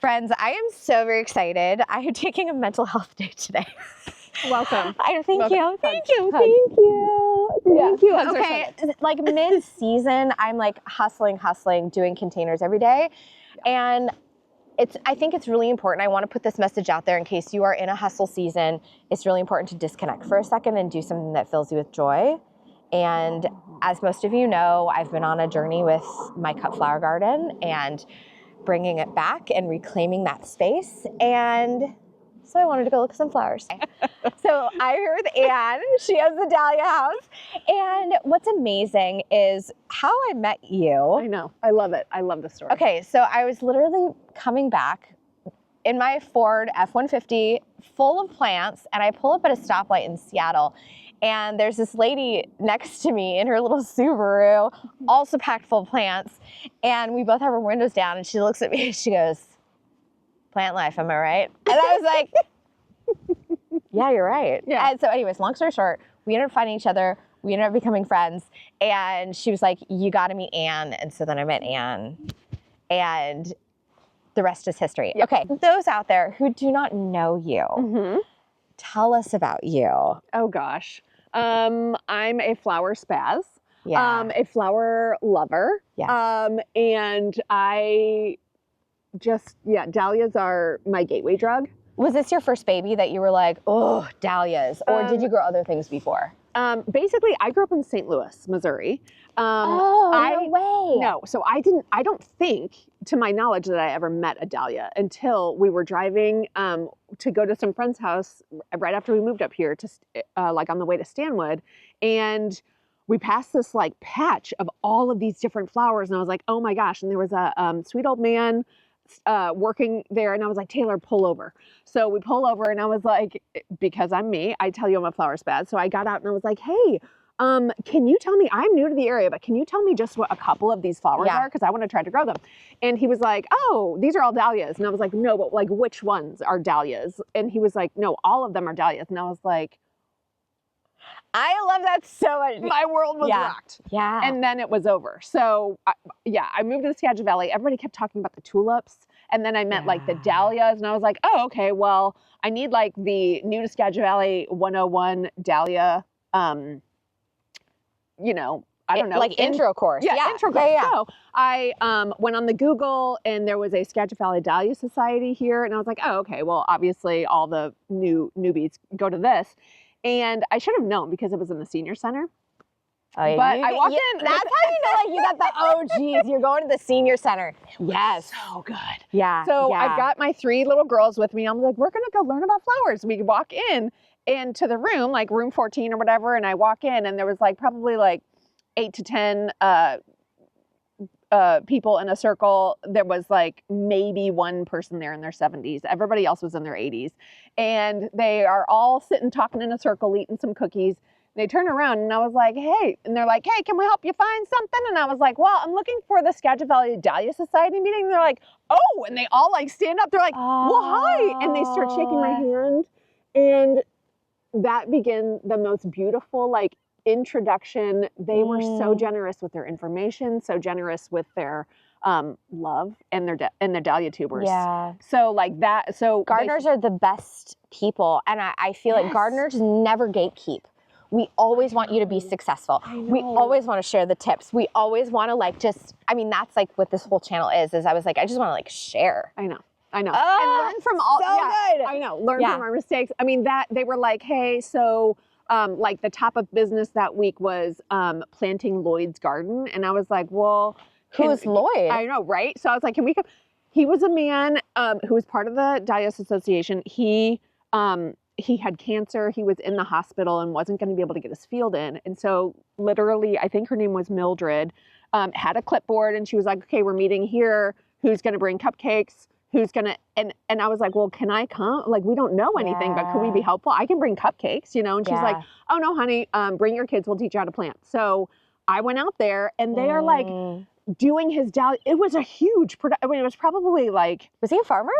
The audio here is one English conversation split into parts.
Friends, I am so very excited. I am taking a mental health day today. Welcome. Thank you. Okay, like mid-season, I'm like hustling, doing containers every day. And I think it's really important. I want to put this message out there in case you are in a hustle season. It's really important to disconnect for a second and do something that fills you with joy. And as most of you know, I've been on a journey with my cut flower garden and bringing it back and reclaiming that space. And so I wanted to go look at some flowers. So I'm here with Anne. She has the Dahlia house. And what's amazing is how I met you. I know. I love it. I love the story. Okay, so I was literally coming back in my Ford F-150 full of plants, and I pull up at a stoplight in Seattle. And there's this lady next to me in her little Subaru, also packed full of plants. And we both have our windows down, and she looks at me and she goes, "Plant life, am I right?" And I was like, yeah, you're right. Yeah. And so anyways, long story short, we ended up finding each other. We ended up becoming friends. And she was like, "You got to meet Anne." And so then I met Anne. And the rest is history. Yep. Okay, those out there who do not know you, tell us about you. Oh gosh. I'm a flower spaz. Yeah. A flower lover. Yes. And I just, dahlias are my gateway drug. Was this your first baby that you were like, oh, dahlias? Or did you grow other things before? Basically, I grew up in St. Louis, Missouri. No way. No, so I don't think, to my knowledge, that I ever met a dahlia until we were driving to go to some friend's house right after we moved up here to like on the way to Stanwood. And we passed this like patch of all of these different flowers. And I was like, oh my gosh. And there was a sweet old man working there, and I was like, "Taylor, pull over." So we pull over, and I was like, because I'm me, I tell you I'm a flower spaz. So I got out and I was like, "Hey, can you tell me, I'm new to the area, but can you tell me just what a couple of these flowers are? Because I want to try to grow them." And he was like, "Oh, these are all dahlias." And I was like, "No, but like which ones are dahlias?" And he was like, "No, all of them are dahlias." And I was like, I love that so much. my world was rocked. Yeah. And then it was over. So I moved to the Skagit Valley. Everybody kept talking about the tulips. And then I met like the dahlias, and I was like, oh, okay, well, I need like the new to Skagit Valley 101 dahlia, I don't know. Like intro course. Yeah, intro course. Yeah. So I went on the Google, and there was a Skagit Valley Dahlia Society here. And I was like, oh, okay, well, obviously all the newbies go to this. And I should have known because it was in the senior center. Oh, yeah. But I walked in. That's how you know, like, you got the OGs. You're going to the senior center. Yes. So good. Yeah. So I've got my 3 little girls with me. I'm like, we're going to go learn about flowers. We walk in to the room, like room 14 or whatever. And I walk in, and there was like probably like 8 to 10 people in a circle. There was like maybe one person there in their 70s. Everybody else was in their 80s. And they are all sitting, talking in a circle, eating some cookies. They turn around, and I was like, "Hey," and they're like, "Hey, can we help you find something?" And I was like, "Well, I'm looking for the Skagit Valley Dahlia Society meeting." And they're like, "Oh," and they all like stand up. They're like, "Well, hi." And they start shaking my hand. And that began the most beautiful like introduction. They were so generous with their information, so generous with their love and their dahlia tubers. Yeah. So like that. So gardeners are the best people, and I feel like gardeners never gatekeep. We always want you to be successful. We always want to share the tips. We always want to like that's like what this whole channel is I was like, I just want to like share. I know. Oh, and learn from all. So good. I know. Learn from our mistakes. I mean, that they were like, "Hey, so like the top of business that week was planting Lloyd's garden," and I was like, "Well, who's Lloyd?" I know, right? So I was like, "Can we come?" He was a man who was part of the Dahlias Association. He had cancer. He was in the hospital and wasn't going to be able to get his field in. And so literally, I think her name was Mildred, had a clipboard, and she was like, "Okay, we're meeting here. Who's going to bring cupcakes? Who's going to," and I was like, "Well, can I come? Like, we don't know anything, but could we be helpful? I can bring cupcakes, And she's like, "Oh no, honey, bring your kids. We'll teach you how to plant." So I went out there, and they are like doing his dahlia. It was a huge production. I mean, it was probably like. Was he a farmer?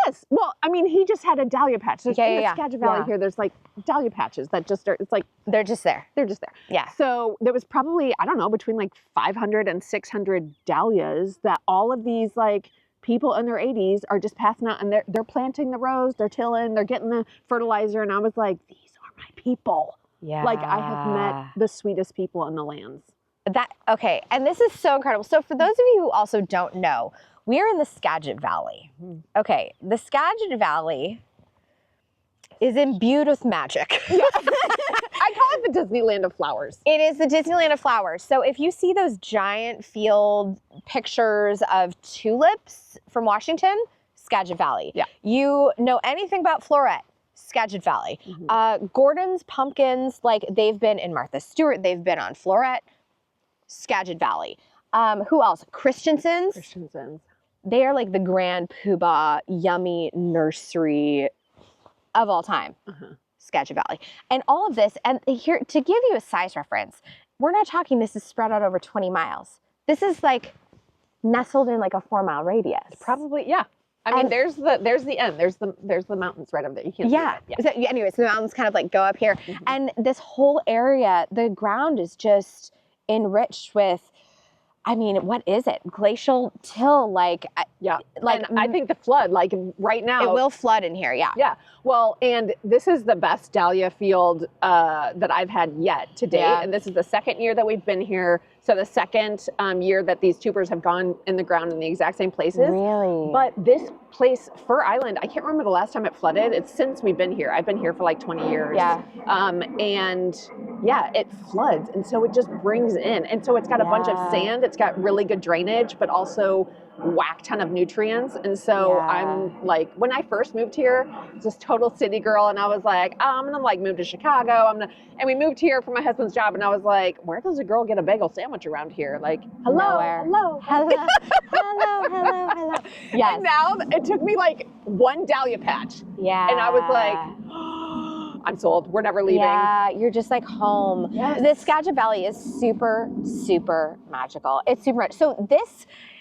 Yes. Well, I mean, he just had a dahlia patch. There's in the Skagit Valley here, there's like dahlia patches that just are, it's like. They're just there. They're just there. Yeah. So there was probably, I don't know, between like 500 and 600 dahlias that all of these like people in their 80s are just passing out, and they're planting the rows, they're tilling, they're getting the fertilizer, and I was like, these are my people. Yeah. Like, I have met the sweetest people in the lands. Okay, and this is so incredible. So for those of you who also don't know, we are in the Skagit Valley. Okay, the Skagit Valley is imbued with magic. Yeah. I call it the Disneyland of flowers. It is the Disneyland of flowers. So if you see those giant field pictures of tulips from Washington, Skagit Valley. Yeah. You know anything about Floret, Skagit Valley. Gordon's pumpkins, like they've been in Martha Stewart, they've been on Floret, Skagit Valley. Who else? Christensen's. They are like the grand poobah, yummy nursery of all time. Skagit Valley. And all of this, and here, to give you a size reference, we're not talking this is spread out over 20 miles. This is like nestled in like a 4-mile radius. Probably, yeah. I mean, there's the end. There's the mountains right over there. You can't see it. Yeah. So, anyway, so the mountains kind of like go up here. And this whole area, the ground is just enriched with, I mean, what is it? Glacial till, like, yeah. Like, and I think the flood, like right now. It will flood in here, yeah. Yeah. Well, and this is the best dahlia field that I've had yet to date. Yeah. And this is the second year that we've been here. So the second year that these tubers have gone in the ground in the exact same places. Really? But this place, Fur Island, I can't remember the last time it flooded. It's since we've been here. I've been here for like 20 years. Yeah. And yeah, it floods. And so it just brings in. And so it's got a bunch of sand. It's got really good drainage, but also whack ton of nutrients. And so I'm like, when I first moved here, I was this total city girl, and I was like, oh, I'm gonna like move to Chicago. And we moved here for my husband's job, and I was like, where does a girl get a bagel sandwich around here? Like, hello. Yes. And now it took me like one dahlia patch. Yeah. And I was like, I'm sold. We're never leaving. Yeah, you're just like home. Yes. The Skagit Valley is super, super magical. It's super much. So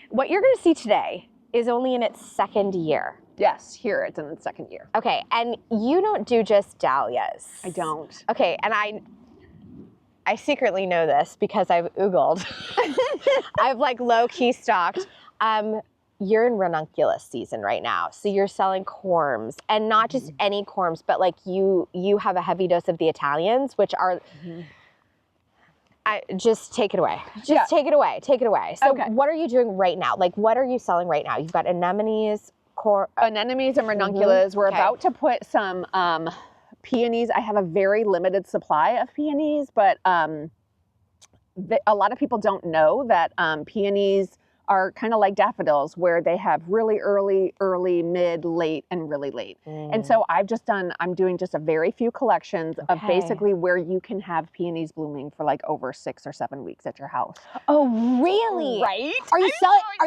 what you're going to see today is only in its second year. Yes, here it's in its second year. Okay, and you don't do just dahlias. I don't. Okay, and I secretly know this because I've Googled. I've like low-key stalked. You're in Ranunculus season right now. So you're selling corms, and not just any corms, but like you have a heavy dose of the Italians, which are... just take it away. Take it away. Take it away. So what are you doing right now? Like, what are you selling right now? You've got anemones, anemones and ranunculus. We're about to put some peonies. I have a very limited supply of peonies, but a lot of people don't know that peonies are kind of like daffodils, where they have really early, mid, late, and really late. And so I'm doing just a very few collections of basically where you can have peonies blooming for like over 6 or 7 weeks at your house. Oh, really? Right? Are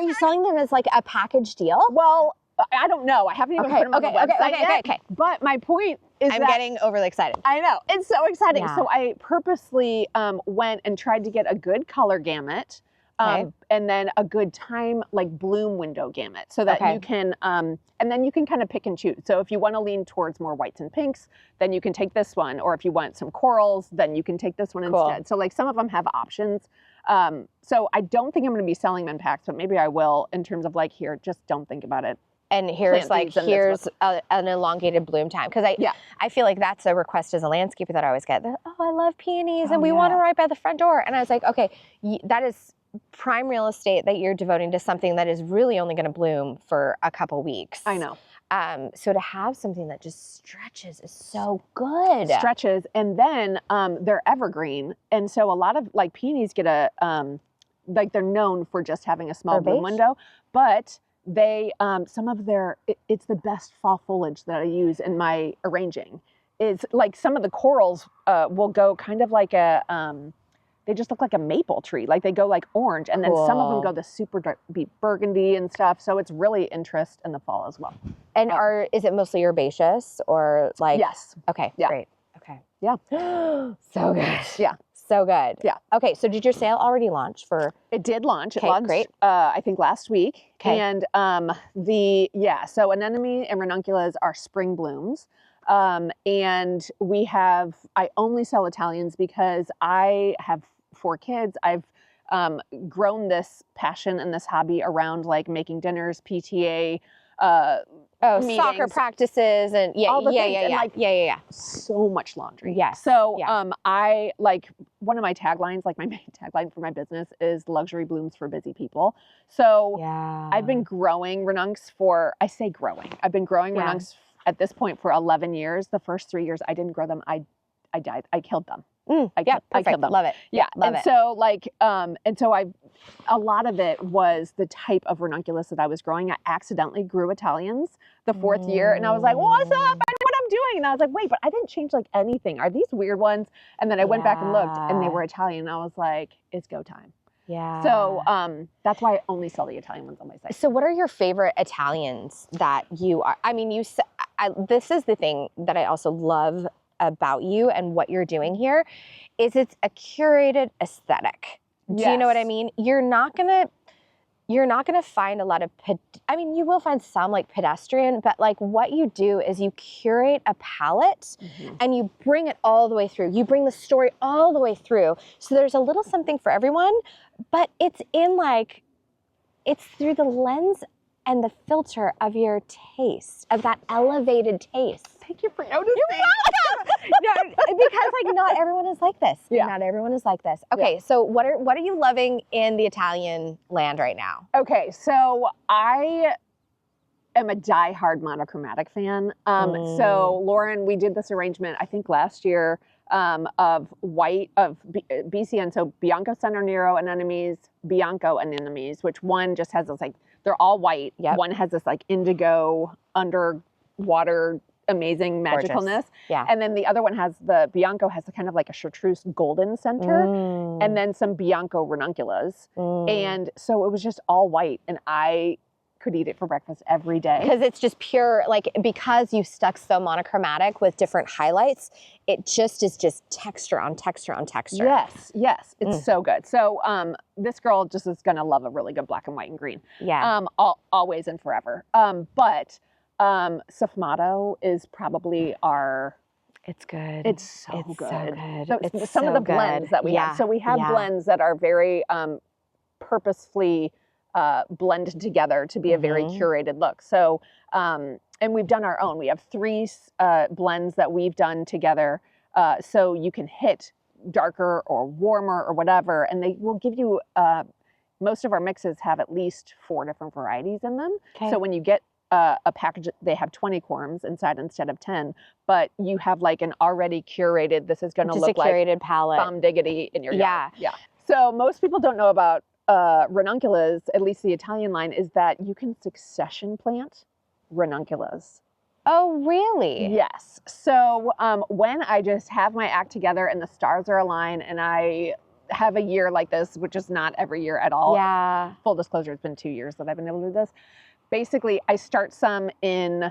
you selling them as like a package deal? Well, I don't know. I haven't even put them on the website yet. Okay. But my point is I'm getting overly excited. I know. It's so exciting. Yeah. So I purposely went and tried to get a good color gamut. And then a good time, like bloom window gamut, so that you can, and then you can kind of pick and choose. So if you want to lean towards more whites and pinks, then you can take this one. Or if you want some corals, then you can take this one instead. So like some of them have options. So I don't think I'm going to be selling them in packs, but maybe I will, in terms of like, here, just don't think about it. And here's an elongated bloom time. Because I feel like that's a request as a landscaper that I always get. Oh, I love peonies and we want them right by the front door. And I was like, okay, that is prime real estate that you're devoting to something that is really only going to bloom for a couple weeks. I know. So to have something that just stretches is so good. Stretches, and then they're evergreen, and so a lot of like peonies get like they're known for just having a small bloom window, but they some of it's the best fall foliage that I use in my arranging. Is like some of the corals will go kind of like they just look like a maple tree. Like they go like orange, and then some of them go the super deep burgundy and stuff. So it's really interest in the fall as well. And is it mostly herbaceous or like? Yes. Okay. Yeah. Great. Okay. Yeah. So good. Yeah. So good. Yeah. Okay. So did your sale already launch for? It did launch. It Okay. launched, Great. I think last week. Okay. And so anemone and ranunculus are spring blooms. And I only sell Italians because I have 4 kids. I've grown this passion and this hobby around like making dinners, PTA, soccer meetings, practices, and all the things, and like yeah. so much laundry. Yes. So I like, one of my taglines, like my main tagline for my business is luxury blooms for busy people. So I've been growing Ranuncs I've been growing Ranuncs at this point for 11 years. The first 3 years I didn't grow them. I died. I killed them. I killed them. Love it. Love it. So like, a lot of it was the type of ranunculus that I was growing. I accidentally grew Italians the 4th year, and I was like, what's up? I know what I'm doing. And I was like, wait, but I didn't change like anything. Are these weird ones? And then I went back and looked, and they were Italian. And I was like, it's go time. Yeah. So that's why I only sell the Italian ones on my site. So what are your favorite Italians that you are? I mean, this is the thing that I also love about you and what you're doing here is it's a curated aesthetic. Do you know what I mean? You're not gonna find a lot of, you will find some like pedestrian, but like what you do is you curate a palette and you bring it all the way through. You bring the story all the way through. So there's a little something for everyone, but it's through the lens and the filter of your taste, of that elevated taste. Thank you for noticing. You're welcome. Because like not everyone is like this. Yeah. Not everyone is like this. Okay, so what are you loving in the Italian land right now? Okay, so I am a diehard monochromatic fan. So Lauren, we did this arrangement I think last year of white of BCN, so Bianco Center Nero anemones, Bianco anemones, which one just has this like, they're all white. Yep. One has this like indigo underwater amazing magicalness. Gorgeous. Yeah. And then the other one has the Bianco has kind of like a chartreuse golden center and then some Bianco ranunculus. And so it was just all white and I could eat it for breakfast every day. Because it's just pure, like, because you stuck so monochromatic with different highlights, it just is just texture on texture on texture. Yes. It's so good. So this girl just is going to love a really good black and white and green. Yeah. Always and forever. But Sfumato is probably our... It's good. It's so good. So it's some so of the good. blends that we have. So we have blends that are very purposefully blended together to be a very curated look. So, and we've done our own. We have 3 blends that we've done together. So you can hit darker or warmer or whatever, and they will give you, most of our mixes have at least 4 different varieties in them. Okay. So when you get a package, they have 20 quorums inside instead of 10, but you have like an already curated, this is going to look like curated palette. Bomb diggity in your yard. Yeah. So most people don't know about ranunculus, at least the Italian line, is that you can succession plant ranunculus. Oh, really? Yes. So when I just have my act together and the stars are aligned and I have a year like this, which is not every year at all. Yeah. Full disclosure, it's been 2 years that I've been able to do this. Basically, I start some in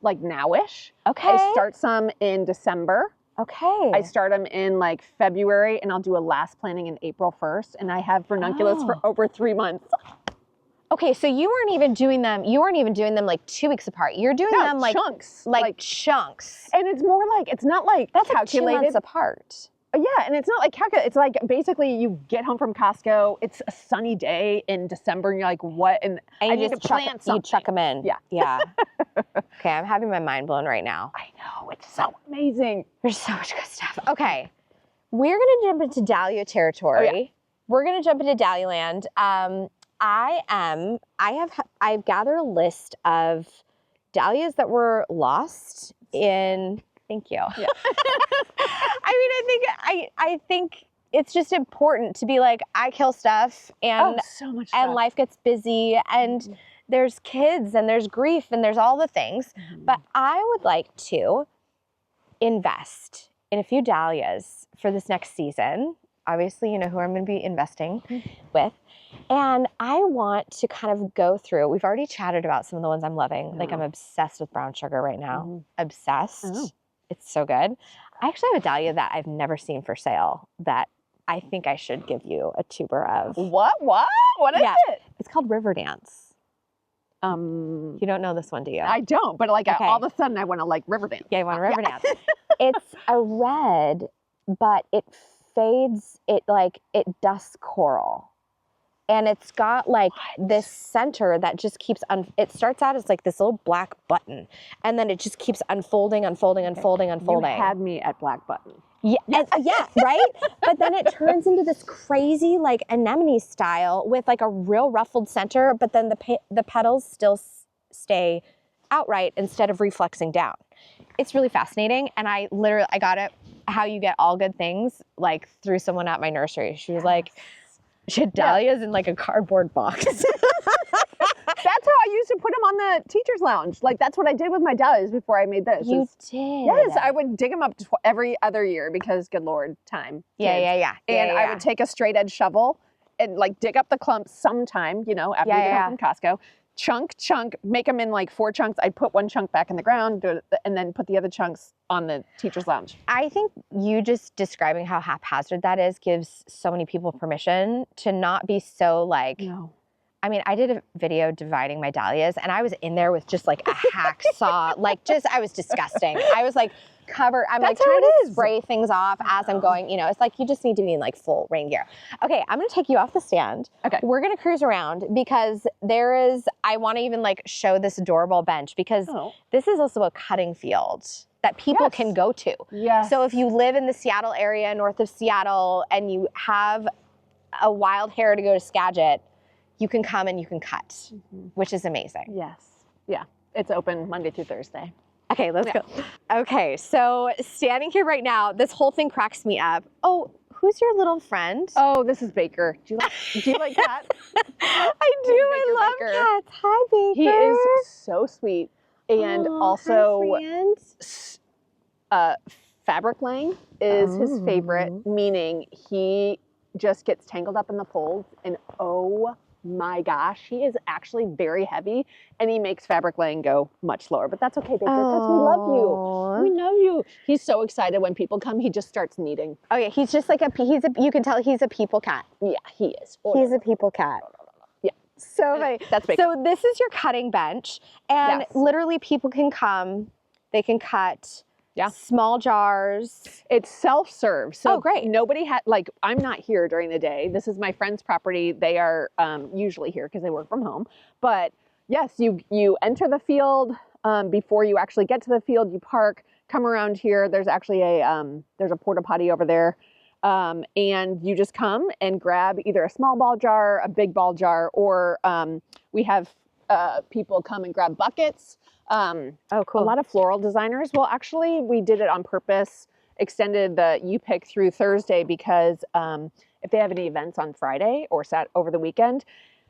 like nowish. Okay. I start some in December. Okay. I start them in like February and I'll do a last planting in April 1st. And I have ranunculus for over 3 months. Okay, so you weren't even doing them like 2 weeks apart. You're doing them like chunks. Like chunks. And it's more like, it's not like that's calculated. Like 2 months apart. Yeah, and it's not like calculated. It's like basically you get home from Costco, it's a sunny day in December and you're like, what? And I need to plant something. You chuck them in. Yeah. Yeah. Okay, I'm having my mind blown right now. I know, it's so amazing. There's so much good stuff. Okay, we're gonna jump into Dahlia territory. Oh, yeah. We're gonna jump into Dahlia land. I've gathered a list of dahlias that were lost in. Thank you. Yeah. I think it's just important to be like, I kill stuff and so much and stuff. Life gets busy and there's kids and there's grief and there's all the things. But I would like to invest in a few dahlias for this next season. Obviously, you know who I'm going to be investing with. And I want to kind of go through, we've already chatted about some of the ones I'm loving. Like I'm obsessed with brown sugar right now. Obsessed. It's so good. I actually have a dahlia that I've never seen for sale that I think I should give you a tuber of. What? What is it? It's called River Dance. You don't know this one, do you? I don't, but like all of a sudden I want to like River Dance. Yeah, you want a River Dance. It's a red, but it fades, it dusks coral. And it's got like this center that just keeps, it starts out as like this little black button. And then it just keeps unfolding, unfolding, unfolding, unfolding. You had me at black button. Yeah, yeah, right? But then it turns into this crazy like anemone style with like a real ruffled center, but then the petals still stay outright instead of reflexing down. It's really fascinating. And I got it, how you get all good things, like through someone at my nursery. She was like, she had dahlias in like a cardboard box. That's how I used to put them on the teacher's lounge. Like that's what I did with my dahlias before I made this. You did? Yes, I would dig them up every other year because, good Lord, time. Yeah. And I would take a straight edge shovel and like dig up the clumps sometime, you know, after you get home from Costco. Chunk, make them in like 4 chunks. I'd put 1 chunk back in the ground and then put the other chunks on the teacher's lounge. I think you just describing how haphazard that is gives so many people permission to not be so like, no. I mean, I did a video dividing my dahlias and I was in there with just like a hacksaw, I was disgusting. I was like I'm like trying to spray things off as I'm going, you know, it's like you just need to be in like full rain gear. Okay, I'm gonna take you off the stand. Okay. We're gonna cruise around because I wanna even like show this adorable bench because this is also a cutting field that people can go to. Yes. So if you live in the Seattle area, north of Seattle, and you have a wild hair to go to Skagit, you can come and you can cut, which is amazing. Yes. Yeah. It's open Monday through Thursday. Okay, let's go. Okay, so standing here right now, this whole thing cracks me up. Oh, who's your little friend? Oh, this is Baker. Do you like cats? I do. I love cats. Hi, Baker. He is so sweet. And also, fabric laying is his favorite, meaning he just gets tangled up in the folds and oh my gosh, he is actually very heavy and he makes fabric laying go much slower, but that's okay, Baker, because we love you. We love you. He's so excited when people come, he just starts kneading. Oh yeah, he's just like you can tell he's a people cat. Yeah, he is. He's a people cat. Yeah. So funny. That's Baker. So this is your cutting bench and literally people can come, they can cut small jars. It's self-serve. So great. Nobody had, like, I'm not here during the day. This is my friend's property. They are usually here because they work from home. But yes, you enter the field before you actually get to the field. You park, come around here. There's actually there's a porta potty over there. And you just come and grab either a small ball jar, a big ball jar, or we have people come and grab buckets. Oh, cool. A lot of floral designers. Well, actually, we did it on purpose, extended the U-Pick through Thursday because if they have any events on Friday or over the weekend,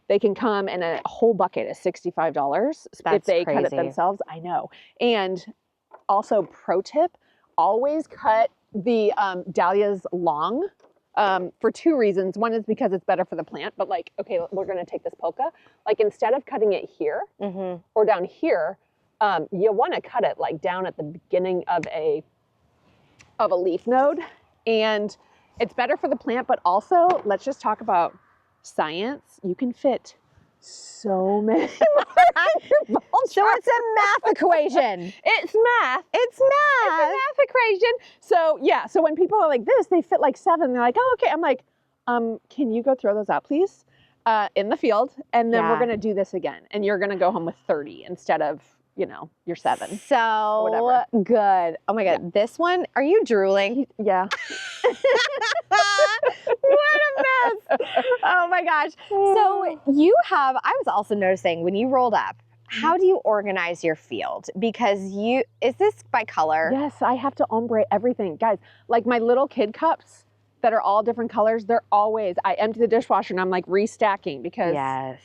they can come and a whole bucket is $65 if they cut it themselves. I know. And also, pro tip, always cut the dahlias long for 2 reasons. One is because it's better for the plant, but like, okay, we're going to take this polka. Like instead of cutting it here or down here, you want to cut it like down at the beginning of a leaf node, and it's better for the plant, but also let's just talk about science. You can fit so many more. So it's a math equation. It's math. It's math. It's a math equation. So yeah, so when people are like this, they fit like 7. They're like, oh, okay. I'm like, can you go throw those out, please? In the field, and then we're gonna do this again, and you're gonna go home with 30 instead of, you know, your 7. So whatever. Good. Oh my God. This one, are you drooling? Yeah. What a mess. Oh my gosh. So I was also noticing when you rolled up, how do you organize your field? Because is this by color? Yes, I have to ombre everything. Guys, like my little kid cups that are all different colors, I empty the dishwasher and I'm like restacking because. Yes.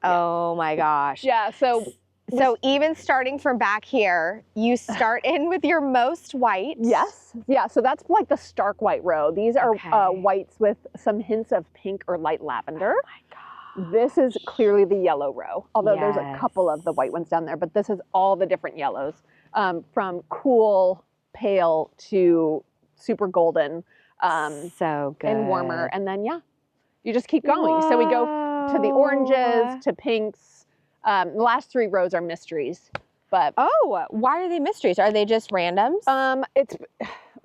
Oh my gosh. Yeah. So even starting from back here, you start in with your most white. Yes. Yeah. So that's like the stark white row. These are whites with some hints of pink or light lavender. Oh my God. This is clearly the yellow row, although there's a couple of the white ones down there, but this is all the different yellows from cool, pale to super golden. So good. And warmer. And then, you just keep going. Whoa. So we go to the oranges, to pinks. The last 3 rows are mysteries, but why are they mysteries? Are they just randoms? It's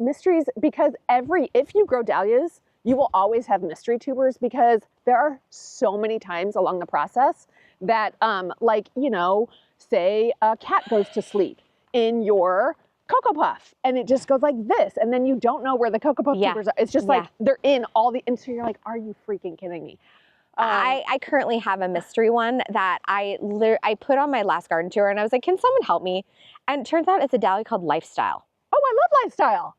mysteries because if you grow dahlias, you will always have mystery tubers because there are so many times along the process that, like, you know, say a cat goes to sleep in your Cocoa Puff and it just goes like this. And then you don't know where the Cocoa Puff tubers are. It's just like, they're in all the, and so you're like, are you freaking kidding me? I currently have a mystery one that I put on my last garden tour and I was like, can someone help me? And it turns out it's a dahlia called Lifestyle. Oh, I love Lifestyle.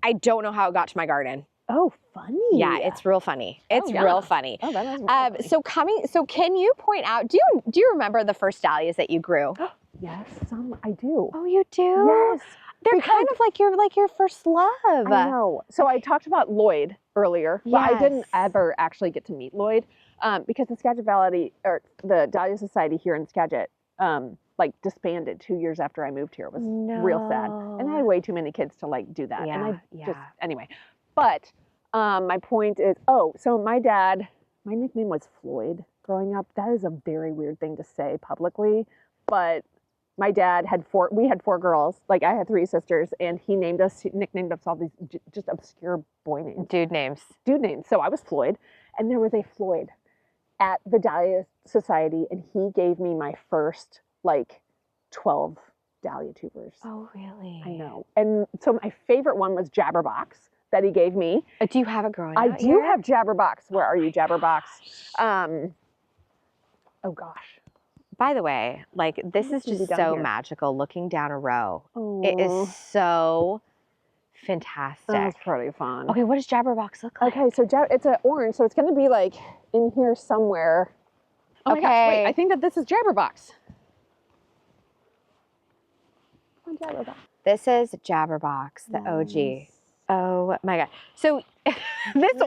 I don't know how it got to my garden. Oh, funny. Yeah, it's real funny. It's real funny. Oh, that is really funny. So can you point out, do you remember the first dahlias that you grew? Yes, I do. Oh, you do? Yes. They're kind of like your first love. I know. So I talked about Lloyd earlier, but I didn't ever actually get to meet Lloyd because the Skagit Valley, or the Dahlia Society here in Skagit, like disbanded 2 years after I moved here. It was real sad. And I had way too many kids to like do that. Anyway. But my point is, so my nickname was Floyd growing up. That is a very weird thing to say publicly, but my dad we had 4 girls. Like I had 3 sisters and he nicknamed us all these just obscure boy names. Dude names. So I was Floyd and there was a Floyd at the Dahlia Society and he gave me my first like 12 dahlia tubers. Oh, really? I know. And so my favorite one was Jabberbox that he gave me. Do you have it growing I out do here? have Jabberbox. Where are you, Jabberbox? Oh gosh. By the way, like this is just so magical looking down a row. Oh. It is so fantastic. That's pretty fun. Okay, what does Jabberbox look like? Okay, so it's an orange, so it's going to be like in here somewhere. Oh my gosh, wait, I think that this is Jabberbox. Jabberbox. This is Jabberbox, the OG. Oh my God. So this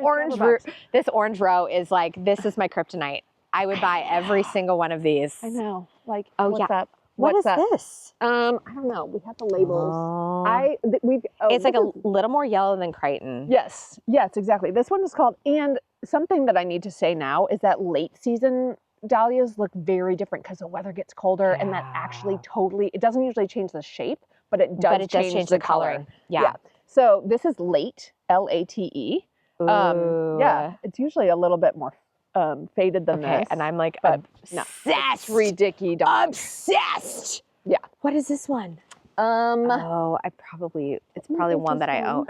orange row is like, this is my kryptonite. I would buy every single one of these. I know. Like, what's up? What is this? I don't know. We have the labels. It's like a little more yellow than Crichton. Yes, exactly. This one is called, and something that I need to say now is that late season dahlias look very different because the weather gets colder and that actually it doesn't usually change the shape, but it does change the coloring. Yeah. So this is late, Late. Yeah, it's usually a little bit more faded than this. And I'm like obsessed. It's ridiculous. Obsessed. Yeah. What is this one? It's probably one that I own.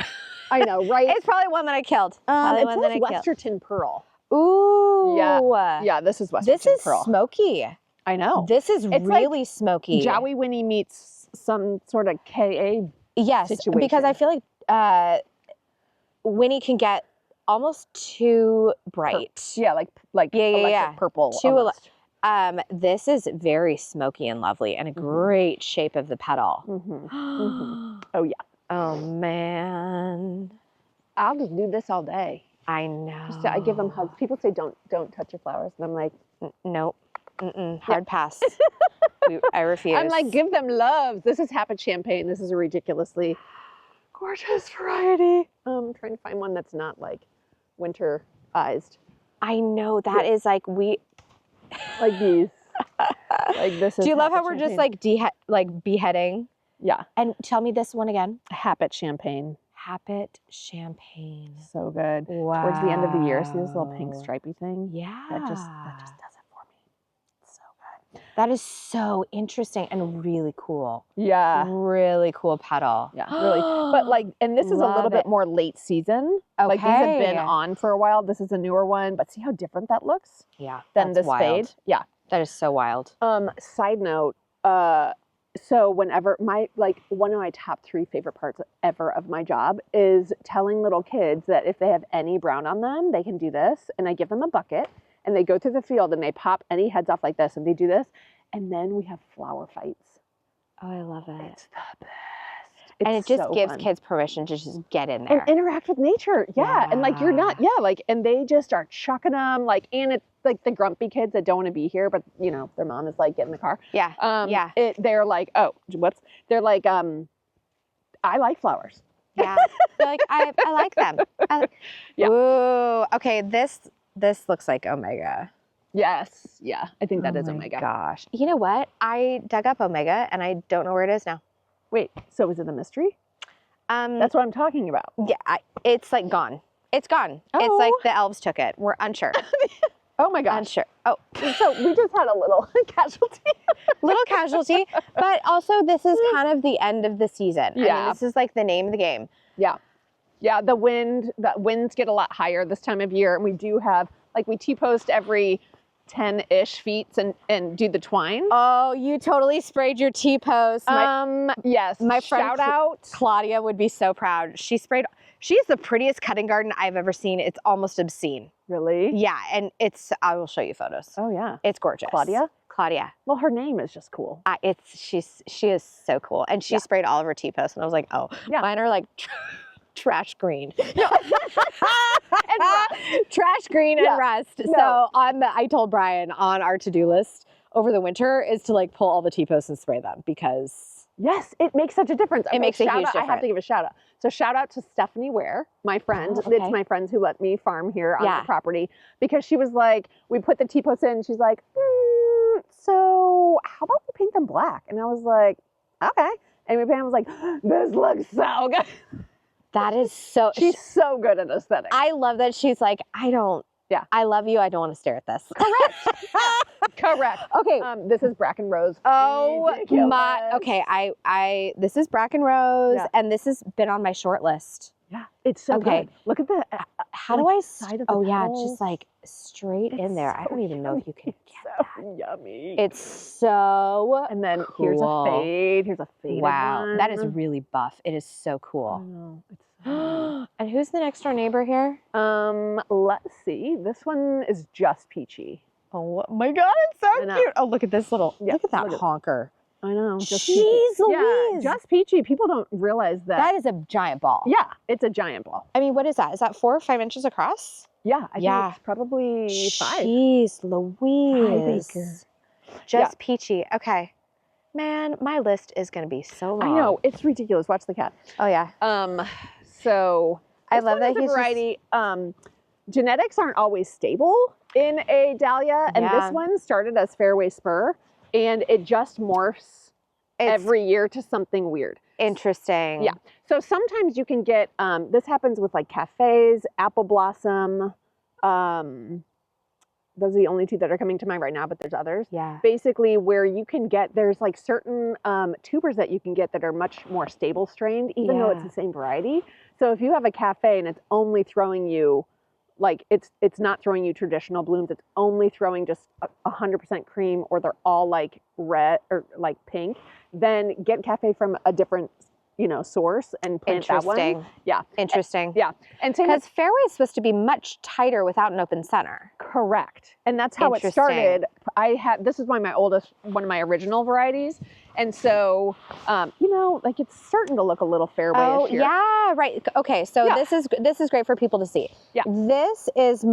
I know, right? It's probably one that I killed. It says Westerton Pearl. Ooh. Yeah, this is Westerton Pearl. This is smoky. I know. This is really like smoky. Jowie Winnie meets some sort of KA situation. Because I feel like Winnie can get almost too bright. Like electric purple. This is very smoky and lovely and a great shape of the petal. Oh yeah. Oh man. I'll just do this all day. I know. I give them hugs. People say don't touch your flowers, and I'm like, nope. Hard pass. I refuse. I'm like, give them love. This is Happy Champagne. This is a ridiculously gorgeous variety. I'm trying to find one that's not like winterized. I know that is like like these. Like this is. Do you love how we're just like beheading? Yeah. And tell me this one again. Happy Champagne. Happy Champagne. So good. Wow. Towards the end of the year, see this little pink stripy thing? Yeah. That just does it for me. It's so good. That is so interesting and really cool. Yeah. Really cool petal. Yeah, really. But like, and this is a little bit more late season. Okay. Like these have been on for a while. This is a newer one, but see how different that looks? Yeah. Than this wild. fade? Yeah. That is so wild. Side note, so whenever one of my top 3 favorite parts ever of my job is telling little kids that if they have any brown on them, they can do this. And I give them a bucket and they go through the field and they pop any heads off like this and they do this. And then we have flower fights. Oh, I love it. It's the best. And it just gives fun. kids permission to just get in there. And interact with nature. Yeah. And like, you're not, and they just start chucking them. Like, and it's like the grumpy kids that don't want to be here, but you know, their mom is like, get in the car. Yeah. They're like, they're like, I like flowers. Yeah. They're like, I like them. Yeah. Ooh. Okay. This looks like Omega. Yes. Yeah. I think that is Omega. Gosh. You know what? I dug up Omega and I don't know where it is now. Wait, so is it a mystery? That's what I'm talking about. Yeah, it's like gone. It's gone. Oh. It's like the elves took it. We're unsure. Oh my gosh. Unsure. Oh, So we just had a little casualty. little casualty, but also this is kind of the end of the season. Yeah. I mean, this is like the name of the game. Yeah. Yeah, the winds get a lot higher this time of year, and we do have, like, we T-post every 10-ish feet and do the twine. Oh, you totally sprayed your T-post. Yes. My friend shout out. Claudia would be so proud. She has the prettiest cutting garden I've ever seen. It's almost obscene. Really? Yeah, and I will show you photos. Oh yeah. It's gorgeous. Claudia? Claudia. Well, her name is just cool. She is so cool. And she sprayed all of her T-posts, and I was like, oh, mine are like trash green. And trash green and rust. No. So I told Brian on our to-do list over the winter is to like pull all the T-posts and spray them because yes, it makes such a difference. It makes a huge difference. I have to give a shout out. So shout out to Stephanie Ware, my friend. Oh, okay. It's my friends who let me farm here on the property, because she was like, we put the T-posts in. She's like, so how about we paint them black? And I was like, okay. And my parent was like, this looks so good. That is so. She's so good at aesthetics. I love that she's like, I love you. I don't want to stare at this. Correct. Correct. Okay. This is Bracken Rose. Oh Ridiculous. my. Okay. This is Bracken Rose, and this has been on my short list. Yeah, it's so good. Look at the. How do I? Side of the It's just like straight in there. I don't even know if you can get so yummy. It's so. And then cool. here's a fade. Here's a fade. Wow, that is really buff. It is so cool. I know. It's so And who's the next door neighbor here? let's see. This one is just Peachy. Oh my God, it's so cute. Oh, look at this little. Look at that honker. I know. Jeez Louise. Yeah, just Peachy. People don't realize that. That is a giant ball. Yeah, it's a giant ball. I mean, what is that? Is that 4 or 5 inches across? Yeah, I think it's probably 5. Jeez Louise. 5 acre. Just Peachy. Okay. Man, my list is going to be so long. I know. It's ridiculous. Watch the cat. Oh, yeah. So I love that he's a variety. Genetics aren't always stable in a dahlia, and this one started as Fairway Spur, and it just morphs every year to something weird. Interesting. Yeah. So sometimes you can get, this happens with like cafes, apple blossom. Those are the only 2 that are coming to mind right now, but there's others. Yeah. Basically where you can get, there's like certain tubers that you can get that are much more stable strained, even though it's the same variety. So if you have a cafe and it's only throwing you, like it's not throwing you traditional blooms, it's only throwing just 100% cream, or they're all like red or like pink, then get cafe from a different, source and plant that one. Yeah. Interesting. Yeah. And because Fairway is supposed to be much tighter without an open center. Correct. And that's how it started. This is one of my original varieties. And so, like it's starting to look a little Fairway-ish here. Yeah, right. Okay, so this is great for people to see. Yeah. This is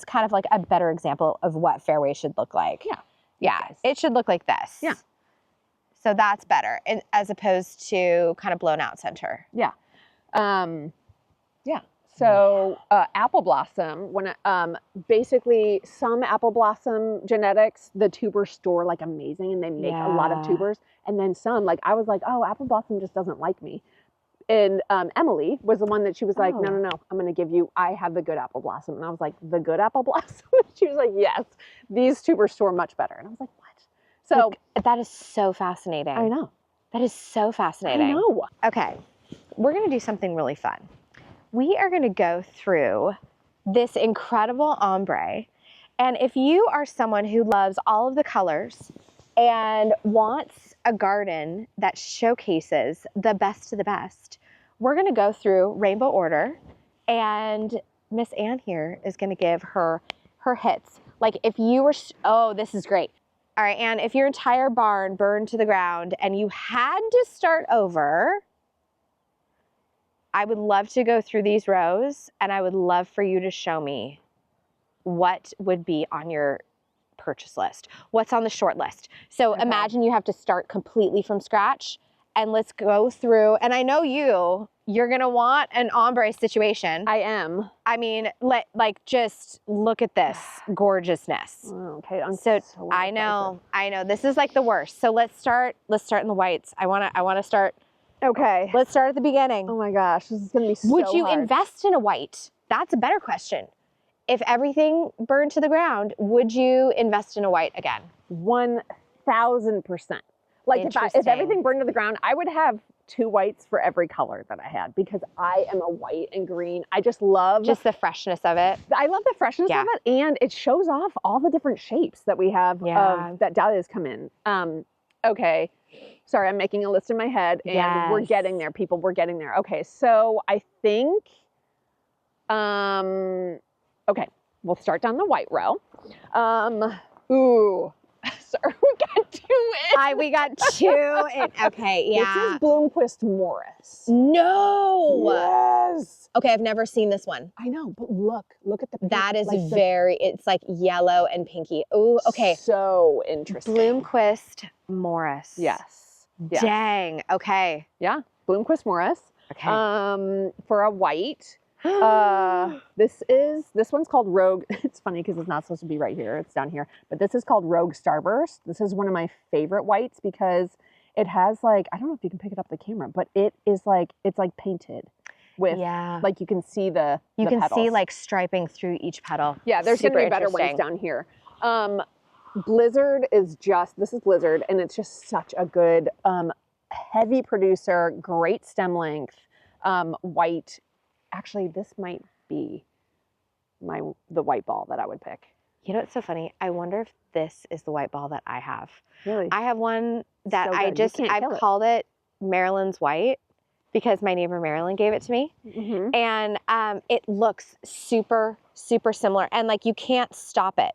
kind of like a better example of what Fairway should look like. Yeah. Yeah, it should look like this. Yeah. So that's better, as opposed to kind of blown out center. Yeah. So apple blossom, when basically some apple blossom genetics, the tubers store like amazing, and they make a lot of tubers. And then some, like I was like, oh, apple blossom just doesn't like me. And Emily was the one that she was like, no, I'm going to give you, I have the good apple blossom. And I was like, the good apple blossom? She was like, yes, these tubers store much better. And I was like, what? So that is so fascinating. I know. That is so fascinating. I know. Okay, we're going to do something really fun. We are going to go through this incredible ombre. And if you are someone who loves all of the colors and wants a garden that showcases the best of the best, we're going to go through rainbow order, and Miss Ann here is going to give her hits. Like if you were, this is great. All right, Ann, if your entire barn burned to the ground and you had to start over, I would love to go through these rows, and I would love for you to show me what would be on your purchase list, what's on the short list. So imagine you have to start completely from scratch, and let's go through. And I know you're gonna want an ombre situation. I am. I mean, just look at this gorgeousness. Okay, I know. This is like the worst. So let's start in the whites. I wanna start Okay. Let's start at the beginning. Oh my gosh, this is gonna be so Would you hard. invest in a white? That's a better question. If everything burned to the ground, would you invest in a white again? 1000%. Like if Interesting. everything burned to the ground, I would have 2 whites for every color that I had because I am a white and green. I just love Just the freshness of it. I love the freshness of it, and it shows off all the different shapes that we have of that dahlias come in. Okay, sorry, I'm making a list in my head, and we're getting there, people. We're getting there. Okay, so I think, okay, we'll start down the white row. Ooh. Sorry, we got 2 in. We got 2 in. Okay, yeah. This is Bloomquist Morris. No. Yes. Okay, I've never seen this one. I know, but look at the pink, That is like it's like yellow and pinky. Oh, okay. So interesting. Bloomquist Morris. Yes. Dang. Okay. Yeah, Bloomquist Morris. Okay. For a white. This one's called Rogue. It's funny because it's not supposed to be right here. It's down here. But this is called Rogue Starburst. This is one of my favorite whites because it has like, I don't know if you can pick it up the camera, but it is like, it's like painted with, like you can see the petals. See like striping through each petal. Yeah, there's going to be better ones down here. Blizzard is this is Blizzard, and it's just such a good, heavy producer, great stem length, white. Actually, this might be the white ball that I would pick. You know what's so funny? I wonder if this is the white ball that I have. Really? I have one that So I've called it Maryland's White because my neighbor Marilyn gave it to me. Mm-hmm. And it looks super, super similar. And like you can't stop it.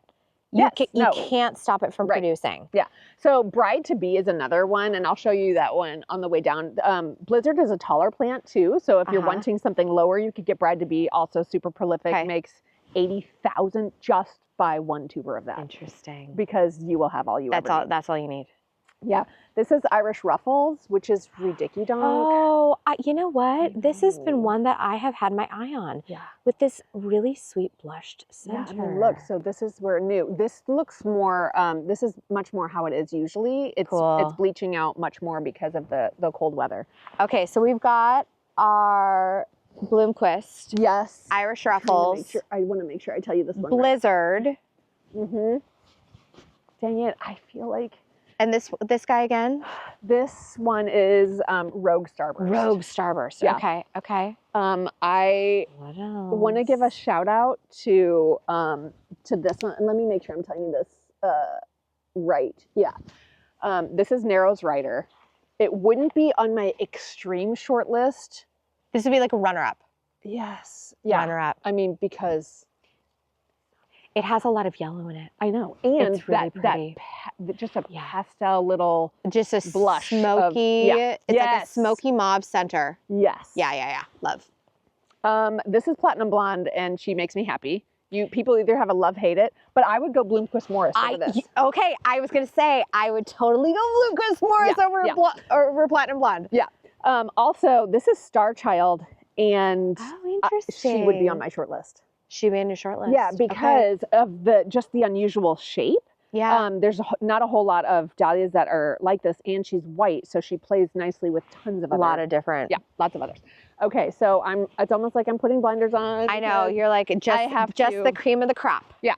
You can't stop it from producing. Yeah. So Bride to Be is another one, and I'll show you that one on the way down. Blizzard is a taller plant too. So if you're wanting something lower, you could get Bride to Be, also super prolific, makes 80,000 just by one tuber of that. Interesting. Because you will have all you ever need. That's all you need. Yeah. This is Irish Ruffles, which is ridiculous. Oh, you know what? This has been one that I have had my eye on. Yeah. With this really sweet blushed center. Yeah, I mean, look, so this is where new. This looks more, this is much more how it is usually. It's bleaching out much more because of the cold weather. Okay, so we've got our Bloomquist. Yes. Irish Ruffles. I want to make sure I tell you this one. Blizzard. Right. Mm-hmm. Dang it, I feel like. And this guy again? This one is Rogue Starburst. Rogue Starburst. Yeah. Okay. Okay. I want to give a shout out to this one, and let me make sure I'm telling you this right. Yeah. This is Narrows Rider. It wouldn't be on my extreme short list. This would be like a runner-up. Yes. Yeah. Runner-up. I mean, because it has a lot of yellow in it. I know, and it's really pretty. Just a pastel little, just a blush, smoky. It's like a smoky mauve center. Yes. Yeah. Love. This is Platinum Blonde, and she makes me happy. People either have a love, hate it, but I would go Bloomquist Morris over this. Okay, I was gonna say I would totally go Bloomquist Morris over Platinum Blonde. Yeah. Also, this is Star Child, and interesting. She would be on my short list. She made a short list. Yeah, because of the unusual shape. Yeah. There's not a whole lot of dahlias that are like this, and she's white, so she plays nicely with tons of a lot of different. Yeah, lots of others. Okay, so it's almost like I'm putting blinders on. I know, you're like just the cream of the crop. Yeah.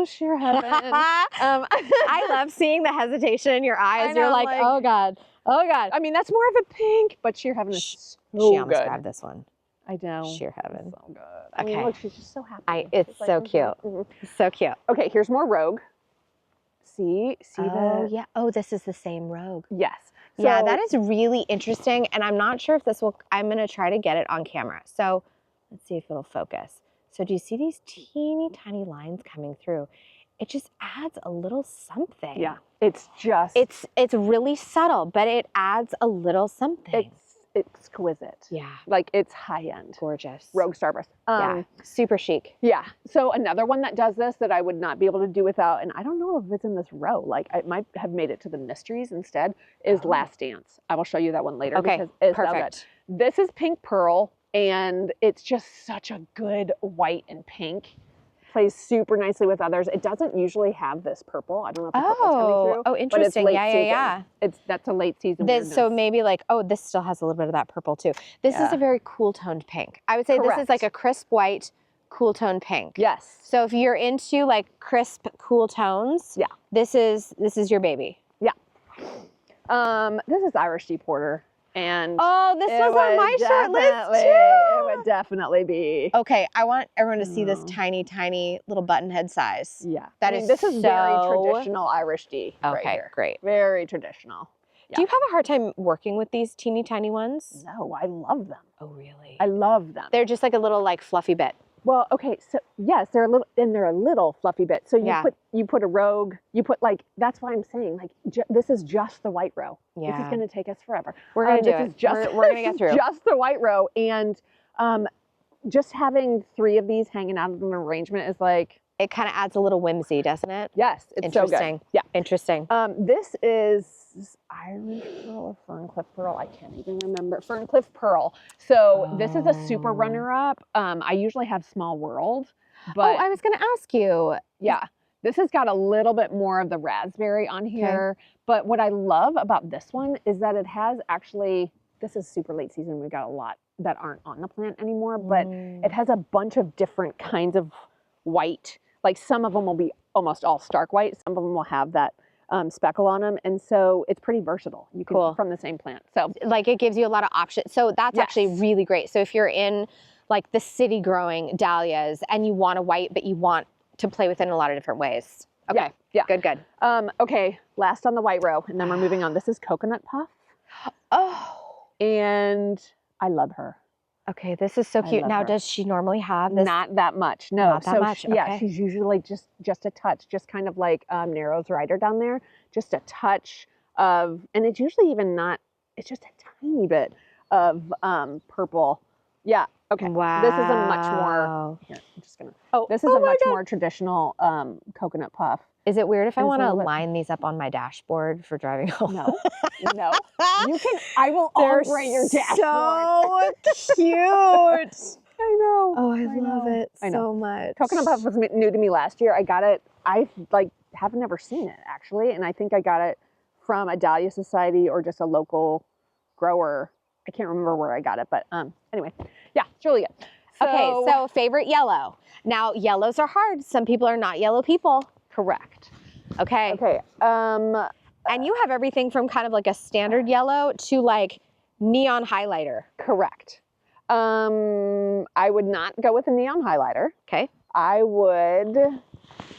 Sheer heaven. I love seeing the hesitation in your eyes. You're like, oh God. I mean, that's more of a pink, but sheer heaven is so she almost grabbed this one. I know. Sheer heaven. So good. Okay. I mean, look, she's just so happy. It's so cute. So cute. Okay, here's more Rogue. See yeah. Oh, this is the same Rogue. Yes. So, yeah, that is really interesting, and I'm not sure if this will. I'm gonna try to get it on camera. So let's see if it'll focus. So do you see these teeny tiny lines coming through? It just adds a little something. Yeah. It's just. It's really subtle, but it adds a little something. It's exquisite. Yeah. Like it's high end. Gorgeous. Rogue Starburst. Yeah. Super chic. Yeah. So another one that does this that I would not be able to do without, and I don't know if it's in this row, like I might have made it to the mysteries instead, is Last Dance. I will show you that one later. Okay. Because it's Perfect. This is Pink Pearl, and it's just such a good white and pink. plays super nicely with others. It doesn't usually have this purple. I don't know if the purple's coming through. Oh, interesting. Yeah. That's a late season. So maybe like, oh, this still has a little bit of that purple too. This is a very cool toned pink. I would say this is like a crisp white, cool toned pink. Yes. So if you're into like crisp, cool tones, this is your baby. Yeah. This is Irish Tea Porter. And this was on my short list too. It would definitely be. Okay, I want everyone to see this tiny, tiny little button head size. Yeah. This is very traditional Irish tea. Okay, right here. Great. Very traditional. Yeah. Do you have a hard time working with these teeny tiny ones? No, I love them. Oh, really? I love them. They're just like a little like fluffy bit. Well, okay, so yes, they're a little fluffy bit. So you put a rogue, you put like, that's why I'm saying like this is just the white row. Yeah. This is going to take us forever. We're going to do it. We're going to get through. Just the white row, and just having 3 of these hanging out of an arrangement is like, it kind of adds a little whimsy, doesn't it? Yes, it's so good. Yeah, interesting. This is Irish Pearl or Ferncliff Pearl. I can't even remember. Ferncliff Pearl. So this is a super runner-up. I usually have Small World, but I was going to ask you. Yeah, this has got a little bit more of the raspberry on here. But what I love about this one is that it has actually. This is super late season. We've got a lot that aren't on the plant anymore, but it has a bunch of different kinds of white. Like some of them will be almost all stark white. Some of them will have that speckle on them. And so it's pretty versatile. You can from the same plant. So like it gives you a lot of options. So that's actually really great. So if you're in like the city growing dahlias and you want a white, but you want to play with it in a lot of different ways. Okay. Yeah. Good. Okay. Last on the white row. And then we're moving on. This is Coconut Puff. Oh. And I love her. Okay, this is so cute. Now, does she normally have this? Not that much. No, not that much. Yeah, she's usually just a touch, just kind of like Narrows Rider down there, just a touch of, and it's usually even not. It's just a tiny bit of purple. Yeah. Okay. Wow. This is a much more. Here, I'm just gonna. This is a much more traditional coconut puff. Is it weird if I want to line these up on my dashboard for driving home? No. You can. I will ombre your dashboard. So cute. I know. Oh, I love it so much. Coconut puff was new to me last year. I got it. I have never seen it actually, and I think I got it from a Dahlia Society or just a local grower. I can't remember where I got it, but anyway, yeah, it's really good. So favorite yellow. Now yellows are hard. Some people are not yellow people. Correct. Okay. And you have everything from kind of like a standard yellow to like neon highlighter. Correct. I would not go with a neon highlighter. Okay. I would,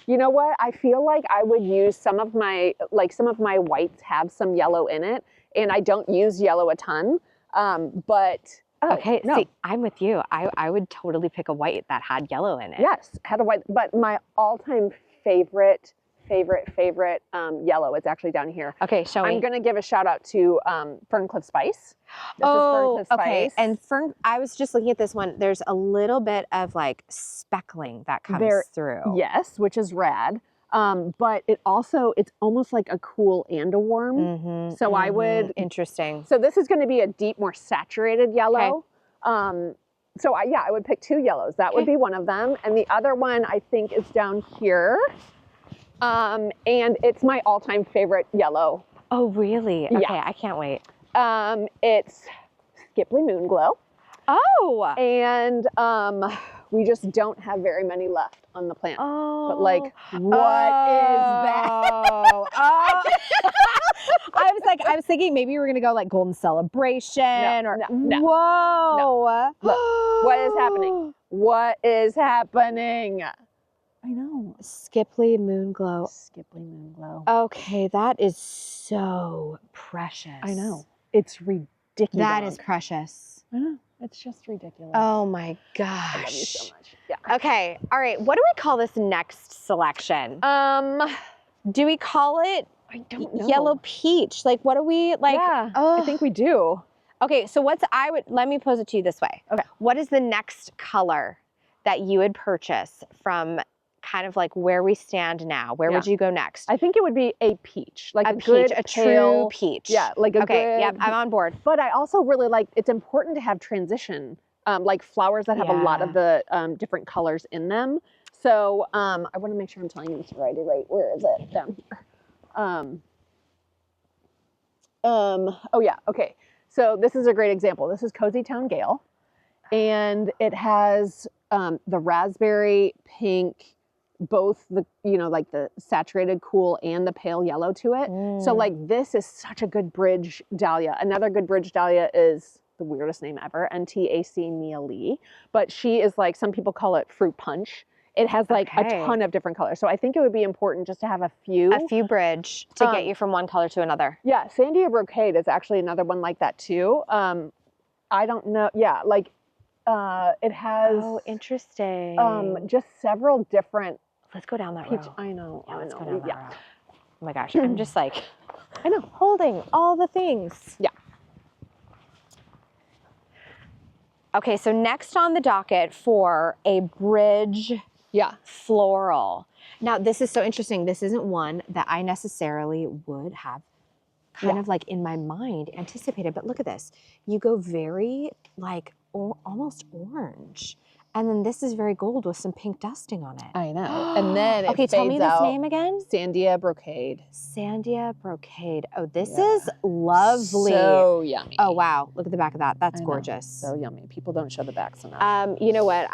you know what? I feel like I would use some of my whites have some yellow in it, and I don't use yellow a ton. See, I'm with you. I would totally pick a white that had yellow in it. Yes, had a white, but my all-time favorite yellow is actually down here. Okay, show me. I'm going to give a shout out to Ferncliff Spice. This is Ferncliff Spice. And I was just looking at this one. There's a little bit of like speckling that comes through. Yes, which is rad. But it's almost like a cool and a warm. So I would. Interesting. So this is going to be a deep, more saturated yellow. Okay. I would pick 2 yellows. That would be one of them. And the other one I think is down here. And it's my all-time favorite yellow. Oh, really? Okay, I can't wait. It's Skipley Moonglow. Oh! And we just don't have very many left on the plant. Oh. But like, what is that? I was thinking maybe we were gonna go like Golden Celebration No. Whoa. Look, what is happening? What is happening? I know. Skipley Moonglow. Skipley Moonglow. Okay, that is so precious. I know. It's ridiculous. That is precious. I know. It's just ridiculous. Oh my gosh. I love you so much. Yeah. Okay. All right. What do we call this next selection? Do we call it I don't know. Yellow peach? Like what do we like? Yeah, I think we do. Okay, so let me pose it to you this way. Okay. What is the next color that you would purchase from kind of like where we stand now? Where would you go next? I think it would be a peach, like a peach, a true peach. Yeah, like a good. Yep, I'm on board. But I also really like, it's important to have transition, like flowers that have a lot of the different colors in them. So I want to make sure I'm telling you this variety right. Where is it? Down here. Oh yeah, okay. So this is a great example. This is Cozy Town Gale, and it has the raspberry, pink, both the, you know, like the saturated cool and the pale yellow to it. So like this is such a good bridge dahlia. Another good bridge dahlia is the weirdest name ever, N-T-A-C Nia Lee, but she is like, some people call it fruit punch. It has like a ton of different colors. So I think it would be important just to have a few bridge to get you from one color to another. Yeah, Sandia Brocade is actually another one like that too. I don't know. Yeah, like it has. Oh, interesting. Just several different. Let's go down that road. I know. Yeah, let's I go know. down that road. Oh my gosh, I'm just like, I know, holding all the things. Yeah. Okay, so next on the docket for a bridge floral. Now, this is so interesting. This isn't one that I necessarily would have kind of like in my mind anticipated, but look at this. You go very like almost orange. And then this is very gold with some pink dusting on it. I know. And then okay, tell me this name again. Sandia Brocade. Sandia Brocade. Oh, this is lovely. So yummy. Oh wow, look at the back of that. That's gorgeous. So yummy. People don't show the backs enough. You know what?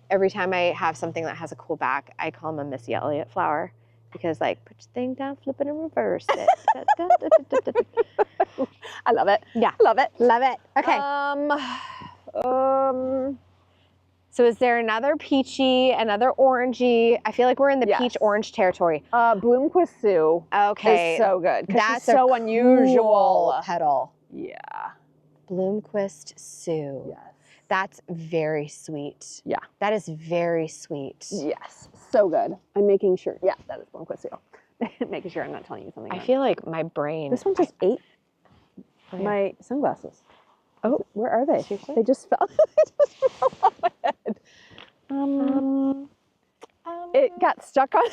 Every time I have something that has a cool back, I call them a Missy Elliott flower because like put your thing down, flip it, and reverse it. I love it. Yeah, love it. Love it. Okay. So is there another peachy, another orangey? I feel like we're in the peach orange territory. Bloomquist Sue. Okay. Is so good. That's so unusual. Cool petal. Yeah. Bloomquist Sue. Yes. That's very sweet. Yeah. That is very sweet. Yes. So good. I'm making sure. Yeah, that is Bloomquist Sue. Making sure I'm not telling you something. I feel like my brain. This one just ate my sunglasses. Oh, where are they? Seriously? They just fell. They just fell off my head. It got stuck on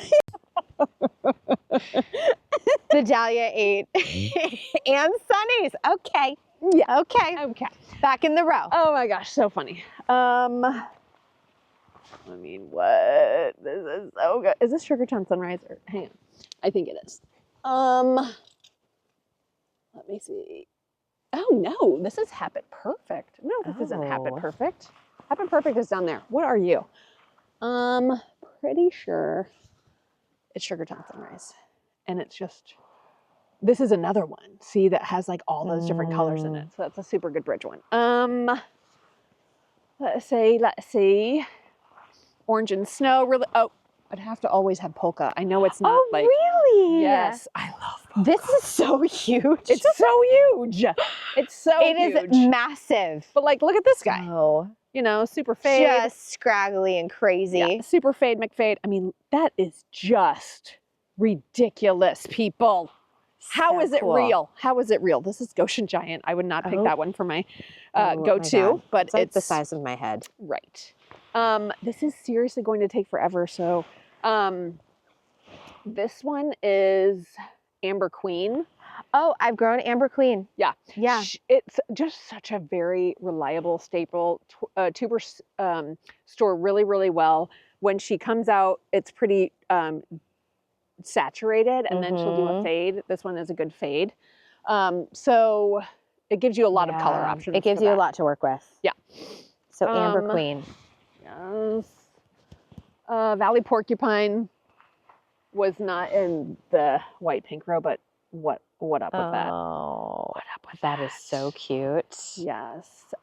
the Dahlia ate and Sunny's. Okay. Yeah. Okay. Okay. Back in the row. Oh my gosh, so funny. I mean, what? This is so good. Is this Sugartown Sunrise? Or, hang on. I think it is. Let me see. Oh no, this is Habit Perfect. No, this isn't Habit Perfect. Habit Perfect is down there. What are you? Pretty sure it's Sugartown Sunrise. And it's just, this is another one, see, that has like all those different colors in it. So that's a super good bridge one. Let's see. Orange and Snow, really, I'd have to always have polka. I know it's not like. Really? Yes, I love polka. This is so huge. It's so huge. It's so huge. It is massive. But like, look at this guy. Oh. You know, super fade. Just scraggly and crazy. Yeah, super fade, McFade. I mean, that is just ridiculous, people. How is it real? How is it real? This is Goshen Giant. I would not pick that one for my go-to, but it's like the size of my head. Right. This is seriously going to take forever. So this one is Amber Queen. Oh, I've grown Amber Queen. Yeah. Yeah. It's just such a very reliable staple. Tuber store really, really well. When she comes out, it's pretty saturated, and then she'll do a fade. This one is a good fade. So it gives you a lot of color options. It gives you a lot to work with. Yeah. So Amber Queen. Yes. Valley Porcupine was not in the white pink row, but what up with that? Oh, what up with that? Is so cute. Yes.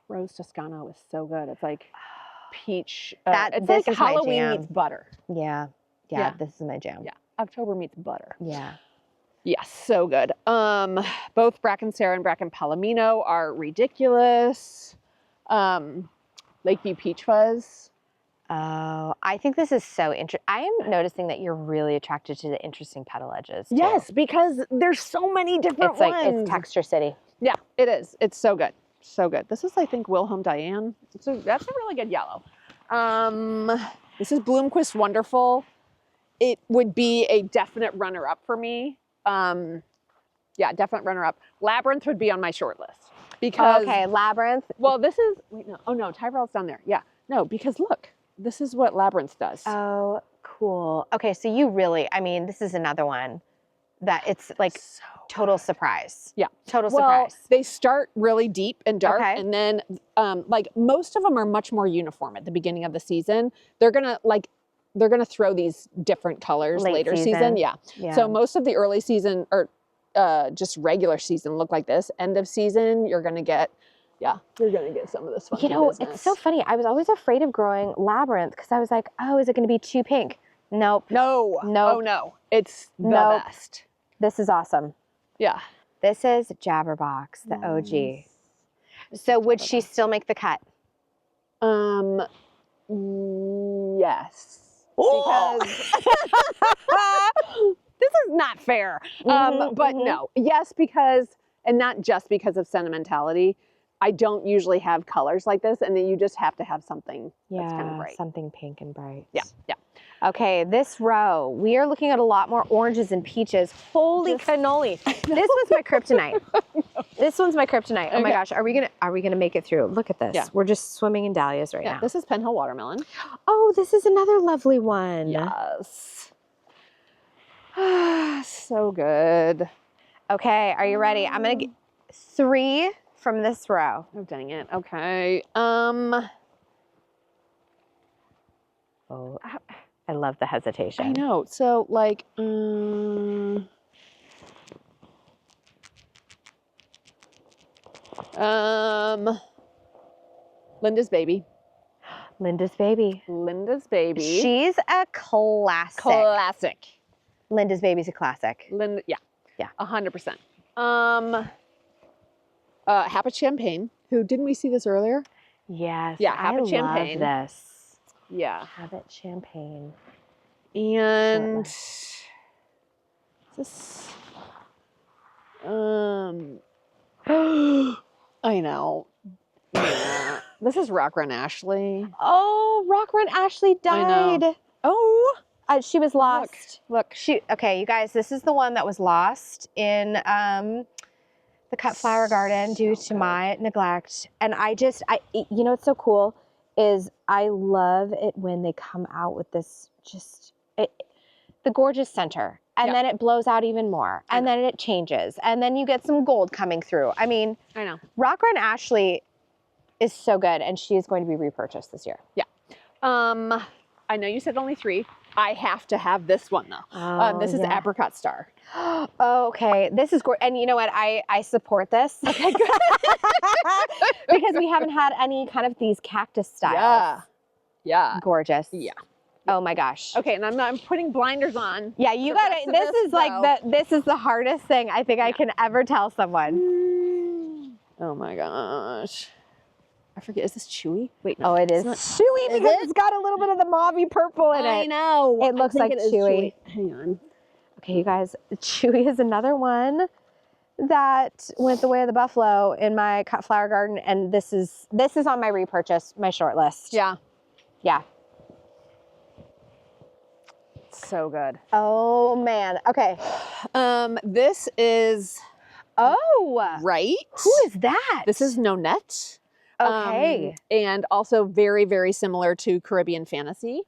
Rose Toscano is so good. It's like peach. It's this like is my Halloween jam. meets butter. Yeah. This is my jam. Yeah. October meets butter. Yeah. Yes, so good. Both Bracken Sarah and Bracken Palomino are ridiculous. Lakeview Peach Fuzz. Oh, I think this is so interesting. I am noticing that you're really attracted to the interesting petal edges. Too. Yes, because there's so many different ones. It's Texture City. Yeah, it is. It's so good. So good. This is, I think, Wilhelm Diane. That's a really good yellow. This is Bloomquist Wonderful. It would be a definite runner-up for me. Yeah, definite runner-up. Labyrinth would be on my short list. Because, okay, Labyrinth. Well, this is, wait, no. Oh, no, Tyrell's down there. Yeah. No, because look. this is what Labyrinth does. Oh, cool. Okay, so you really, I mean, this is another one that it's like So total surprise. Yeah. Total Well, surprise. they start really deep and dark, Okay. and then like most of them are much more uniform at the beginning of the season. They're gonna throw these different colors Late later season. season. Yeah. Yeah. So most of the early season or just regular season look like this. End of season, you're gonna get some of this funky You know, business. it's so funny. I was always afraid of growing Labyrinth because I was like, oh, is it going to be too pink? Nope. No. Nope. Oh no. It's the Nope. best. This is awesome. Yeah. This is Jabberbox, the OG. So would she still make the cut? Yes. Oh! Because this is not fair. But no, yes, because, and not just because of sentimentality. I don't usually have colors like this, and then you just have to have something that's kind of bright. Something pink and bright. Yeah, yeah. Okay, this row, we are looking at a lot more oranges and peaches. Holy cannoli. This was my kryptonite. This one's my kryptonite. Oh my gosh, are we gonna make it through? Look at this. Yeah. We're just swimming in dahlias right now. This is Penhill Watermelon. Oh, this is another lovely one. Yes. So good. Okay, are you ready? I'm gonna get 3 from this row. Oh, dang it. Okay. Oh, I love the hesitation. I know. So like, Linda's Baby. Linda's Baby. Linda's Baby. She's a classic. Classic. Linda's Baby's a classic. Linda, yeah. Yeah. 100%. Habit Champagne. Who, didn't we see this earlier? Yes. Yeah, Habit Champagne. I love this. Yeah. Habit Champagne. And this, I know. Yeah. This is Rock Run Ashley. Oh, Rock Run Ashley died. Oh, She was lost. look. Okay, you guys, this is the one that was lost in the cut flower garden due to my neglect. And you know what's so cool is I love it when they come out with this the gorgeous center. And then it blows out even more. And then it changes. And then you get some gold coming through. I mean, I know. Rock Run Ashley is so good, and she is going to be repurchased this year. Yeah. I know you said only 3. I have to have this one though. This is Apricot Star. Oh, okay. This is gorgeous. And you know what? I support this. Okay, good. Because we haven't had any kind of these cactus styles. Yeah. Yeah. Gorgeous. Yeah. Oh my gosh. Okay, and I'm putting blinders on. Yeah, you got it. This is like this is the hardest thing I think I can ever tell someone. Oh my gosh. I forget, is this chewy? Wait, no. Oh, it is chewy because it's got a little bit of the mauvey purple in it. I know. It looks like chewy. Hang on. Okay, you guys, chewy is another one that went the way of the buffalo in my cut flower garden, and this is on my repurchase, my short list. Yeah. Yeah. So good. Oh man. Okay. This is right. Who is that? This is Nonette. Okay. And also very, very similar to Caribbean Fantasy.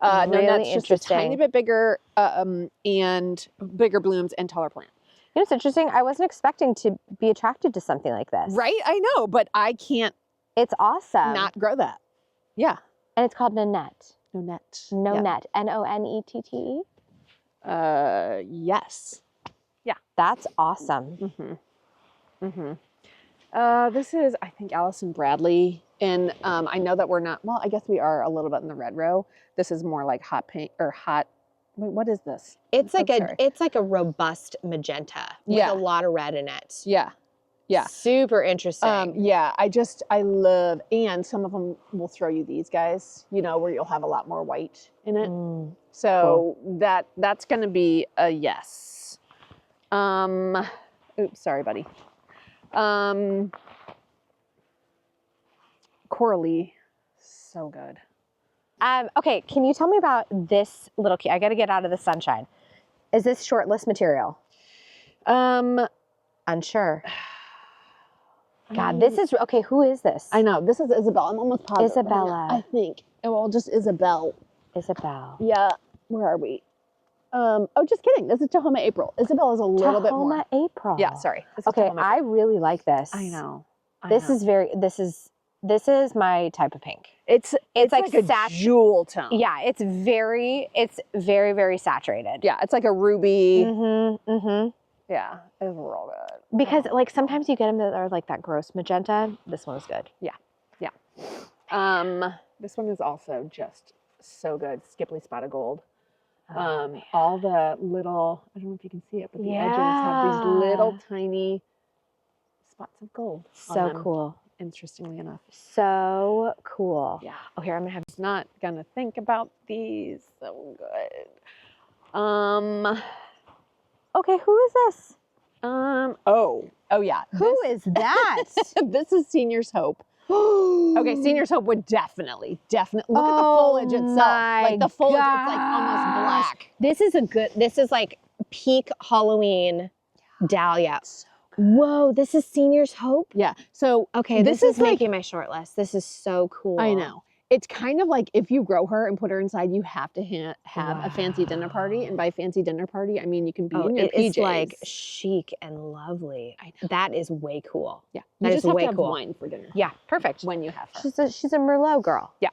Really Nonette's just a interesting. tiny bit bigger and bigger blooms and taller plant. You know, it's interesting. I wasn't expecting to be attracted to something like this. Right? I know, but I can't It's awesome. not grow that. Yeah. And it's called Nonette. Nonette. Nonette. Nonette. Yes. Yeah. That's awesome. Mm-hmm. Mm-hmm. This is, I think, Allison Bradley. And I know that we're not, well, I guess we are a little bit in the red row. This is more like hot pink or hot, wait, what is this? It's like a robust magenta with a lot of red in it. Yeah. Yeah. Super interesting. Yeah, I love, and some of them will throw you these guys, you know, where you'll have a lot more white in it. So that's going to be a yes. Oops, sorry, buddy. Coralie, so good. Okay, can you tell me about this little key? I got to get out of the sunshine. Is this shortlist material? Unsure. God, this is, okay, who is this? I know, this is Isabella. I'm almost positive. Isabella. I think. well, just Isabel. Isabel. Yeah. Where are we? Oh, just kidding. This is Tahoma April. Isabel is a little bit more. Tahoma April. Yeah, sorry. Okay, I really like this. I know. This is my type of pink. It's like a jewel tone. Yeah, it's very, very saturated. Yeah, it's like a ruby. Mm-hmm. Yeah, it's real good. Because like sometimes you get them that are like that gross magenta. This one is good. Yeah. This one is also just so good. Skipply spotted gold. All the little, I don't know if you can see it, but the edges have these little tiny spots of gold. So cool. Interestingly enough. So cool. Yeah. Oh, here I'm gonna have. It's not gonna think about these. So good. Okay, who is this? Oh yeah. Who is that? This is Senior's Hope. Okay, Senior's Hope would definitely look at the foliage itself. Like the foliage, it's like almost black. This is like peak Halloween dahlia. Whoa, this is Senior's Hope? Yeah. So okay, this is making my short list. This is so cool. I know. It's kind of like if you grow her and put her inside, you have to have a fancy dinner party. And by fancy dinner party, I mean you can be in your PJs. It's like chic and lovely. I know. That is way cool. Yeah. That is way cool. Wine for dinner. Yeah, perfect. When you have her. She's a Merlot girl. Yeah.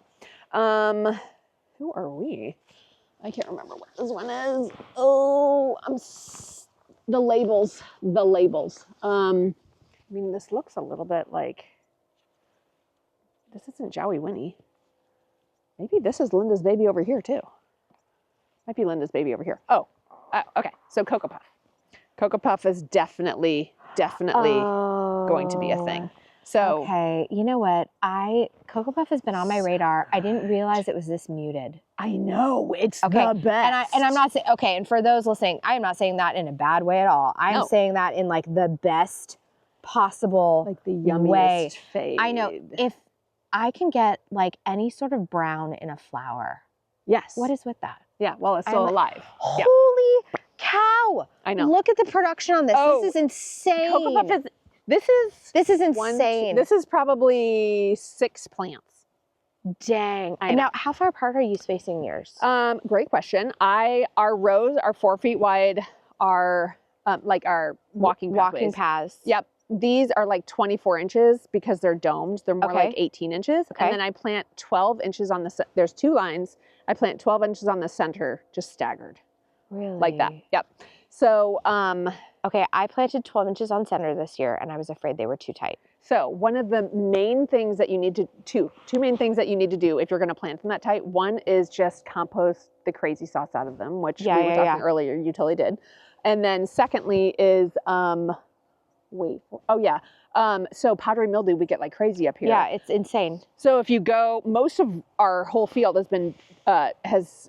Who are we? I can't remember what this one is. Oh, the labels. I mean, this looks a little bit like, this isn't Jowie Winnie. Maybe this is Linda's baby over here too. Might be Linda's baby over here. Oh, okay. So Cocoa Puff. Cocoa Puff is definitely going to be a thing. So okay, you know what? Cocoa Puff has been on my radar. I didn't realize it was this muted. I know, it's the best. And I'm not saying, okay, and for those listening, I am not saying that in a bad way at all. I'm saying that in like the best possible like the yummiest way. fade. I know. If I can get like any sort of brown in a flower. Yes. What is with that? Yeah, well, it's still alive. Holy cow. I know. Look at the production on this. This is insane. Cocoa Puff is, this is insane. This is probably 6 plants. Dang. And now, how far apart are you spacing yours? Great question. Our rows are 4 feet wide. Our like our walking paths. Yep. These are like 24 inches because they're domed. They're more like 18 inches. Okay. And then I plant 12 inches on the, there's 2 lines. I plant 12 inches on the center, just staggered. Really? Like that. Yep. So, okay, I planted 12 inches on center this year and I was afraid they were too tight. So one of the main things that you need to, two main things that you need to do if you're going to plant them that tight, one is just compost the crazy sauce out of them, which we were talking earlier, you totally did. And then secondly is, so powdery mildew, we get like crazy up here. Yeah, it's insane. So if you go, most of our whole field has been,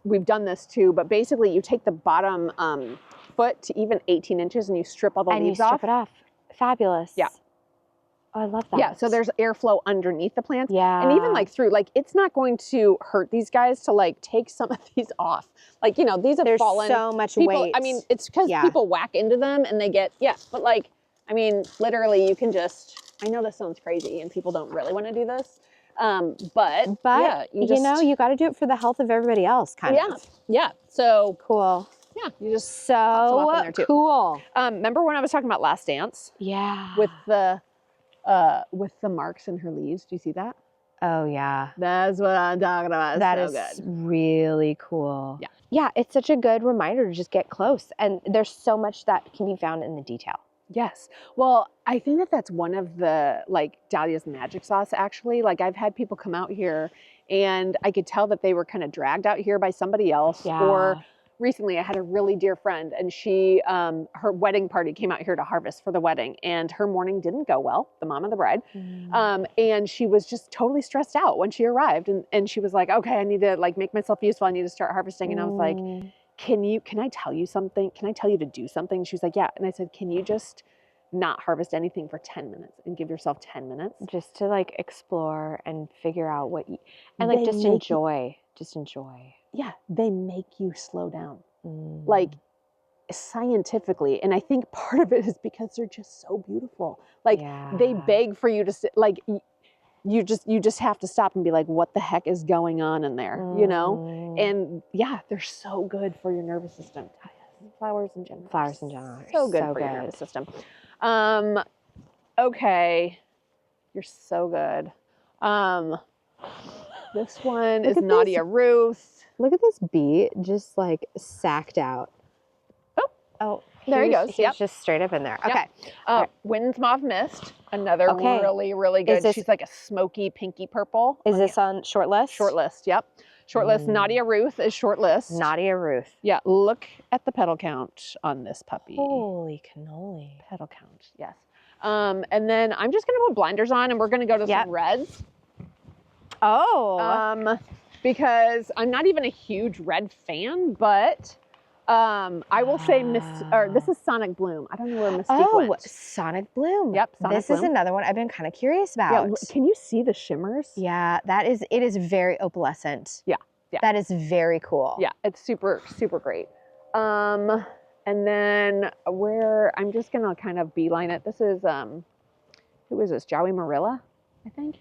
we've done this too, but basically you take the bottom foot to even 18 inches and you strip all the leaves off. And you strip it off. Fabulous. Yeah. Oh, I love that. Yeah, so there's airflow underneath the plants. Yeah. And even like through, like it's not going to hurt these guys to like take some of these off. Like, you know, these have fallen. There's so much people, weight. I mean, it's because people whack into them and they get, but like, I mean, literally you can just, I know this sounds crazy and people don't really want to do this. But yeah, you know, you got to do it for the health of everybody else, kind of. Yeah. So cool. Yeah, you just so cool. Remember when I was talking about Last Dance? Yeah. With the marks in her leaves. Do you see that? Oh yeah. That's what I'm talking about. That is really cool. Yeah. Yeah, it's such a good reminder to just get close. And there's so much that can be found in the detail. Yes. Well, I think that that's one of the like Dahlia's magic sauce actually. Like I've had people come out here and I could tell that they were kind of dragged out here by somebody else. Yeah. Or recently I had a really dear friend and she, her wedding party came out here to harvest for the wedding and her morning didn't go well, the mom of the bride. And she was just totally stressed out when she arrived and she was like, okay, I need to like make myself useful. I need to start harvesting. And I was like, can I tell you something? Can I tell you to do something? She was like, yeah. And I said, can you just not harvest anything for 10 minutes and give yourself 10 minutes? Just to like explore and figure out what you, and like just enjoy. Yeah, they make you slow down. Like scientifically. And I think part of it is because they're just so beautiful. Like they beg for you to sit, like you just have to stop and be like, what the heck is going on in there, you know? And yeah, they're so good for your nervous system. Flowers in general. Flowers in general. So good for your nervous system. Okay. You're so good. This one is Nadia Ruth. Look at this bee just like sacked out. Oh, there he goes. He's just straight up in there. Okay. Wynn's Mauve Mist. Another really, really good. She's like a smoky, pinky purple. Is this on short list? Short list, yep. Short list. Nadia Ruth is short list. Nadia Ruth. Yeah, look at the petal count on this puppy. Holy cannoli. Petal count, yes. And then I'm just going to put blinders on and we're going to go to some reds. Oh. Because I'm not even a huge red fan, but I will say this is Sonic Bloom. I don't know where Mystique went. Sonic Bloom. Yep, This is another one I've been kind of curious about. Yeah, can you see the shimmers? Yeah, it is very opalescent. Yeah. That is very cool. Yeah, it's super, super great. And then I'm just gonna kind of beeline it. This is who is this? Joey Marilla, I think.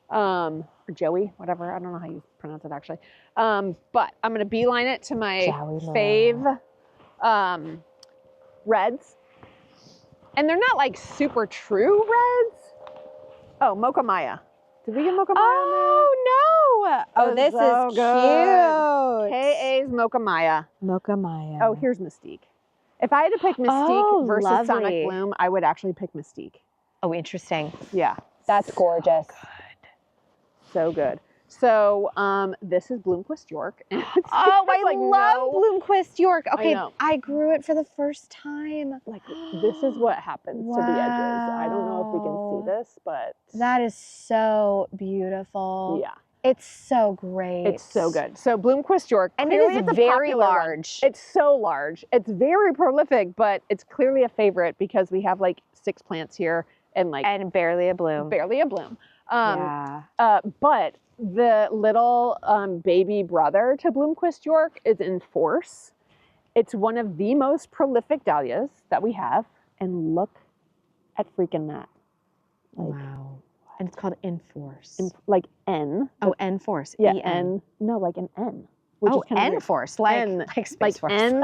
Or Joey, whatever. I don't know how you pronounce it actually. But I'm gonna beeline it to my fave reds. And they're not like super true reds. Oh, Mocha Maya. Did we get Mocha Maya on there? Oh no! Oh, this so is good. cute. KA's Mocha Maya. Mocha Maya. Oh, here's Mystique. If I had to pick Mystique versus lovely. Sonic Bloom, I would actually pick Mystique. Oh, interesting. Yeah. That's gorgeous. So good. So this is Bloomquist York. I love Bloomquist York. Okay, I I grew it for the first time. Like this is what happens to the edges. I don't know if we can see this, but that is so beautiful. Yeah. It's so great. It's so good. So Bloomquist York. And it is very large. It's so large. It's very prolific, but it's clearly a favorite because we have like 6 plants here and barely a bloom. Barely a bloom. But the little baby brother to Bloomquist York is in force. It's one of the most prolific dahlias that we have. And look at freaking that. Wow. And it's called Enforce. Like N. Oh, Enforce. Yeah, N. No, like an N. Which is Enforce. Like Space Force. N.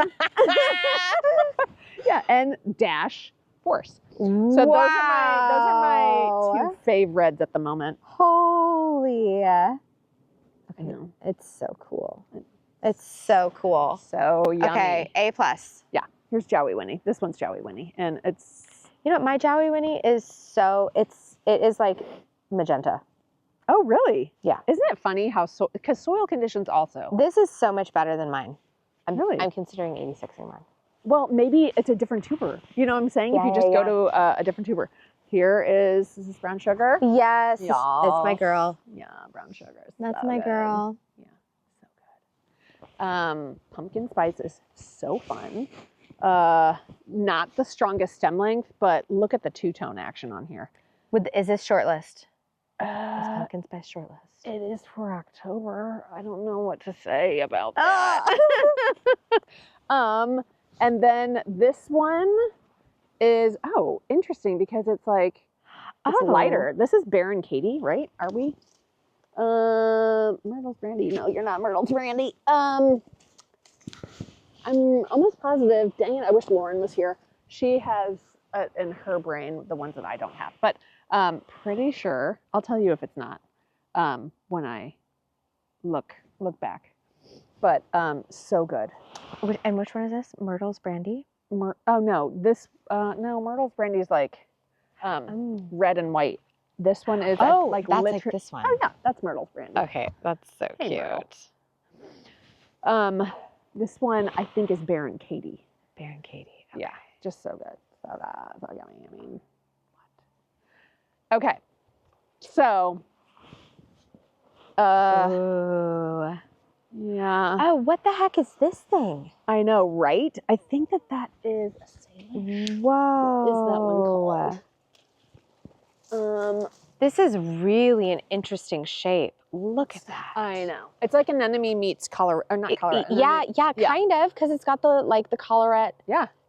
Yeah, N dash force. So those are my 2 fave reds at the moment. Holy. I know. It's so cool. It's so cool. So yummy. Okay, A+. Yeah, here's Jowie Winnie. This one's Jowie Winnie. And it's... You know, my Jowie Winnie is it is like magenta. Oh, really? Yeah. Isn't it funny how, because soil conditions also. This is so much better than mine. I'm considering 86ing mine. Well, maybe it's a different tuber. You know what I'm saying? If you just go to a different tuber. This is Brown Sugar. Yes, it's my girl. Yeah, Brown Sugar. That's my girl. Yeah, so good. Pumpkin Spice is so fun. Not the strongest stem length, but look at the 2-tone action on here. Is this short list? Is Pumpkin Spice short list? It is for October. I don't know what to say about that. And then this one is, interesting because it's like, it's lighter. This is Baron Katie, right? Are we? Myrtle's Brandy. No, you're not Myrtle's Brandy. I'm almost positive. Dang it, I wish Lauren was here. She has in her brain the ones that I don't have. But pretty sure, I'll tell you if it's not when I look back. But so good. And which one is this? Myrtle's Brandy? No, Myrtle's Brandy is like red and white. This one is that's like this one. Oh yeah, that's Myrtle's Brandy. Okay, that's so cute. This one I think is Baron Katie. Baron Katie. Okay. Yeah, just so good. So yummy. I mean, what? Okay, so. Ooh. Yeah. Oh, what the heck is this thing? I know, right? I think that is a saline. Whoa. What is that one called? This is really an interesting shape. Look at that. I know. It's like an anemone meets color, or not color. Yeah, kind of, because it's got the colorette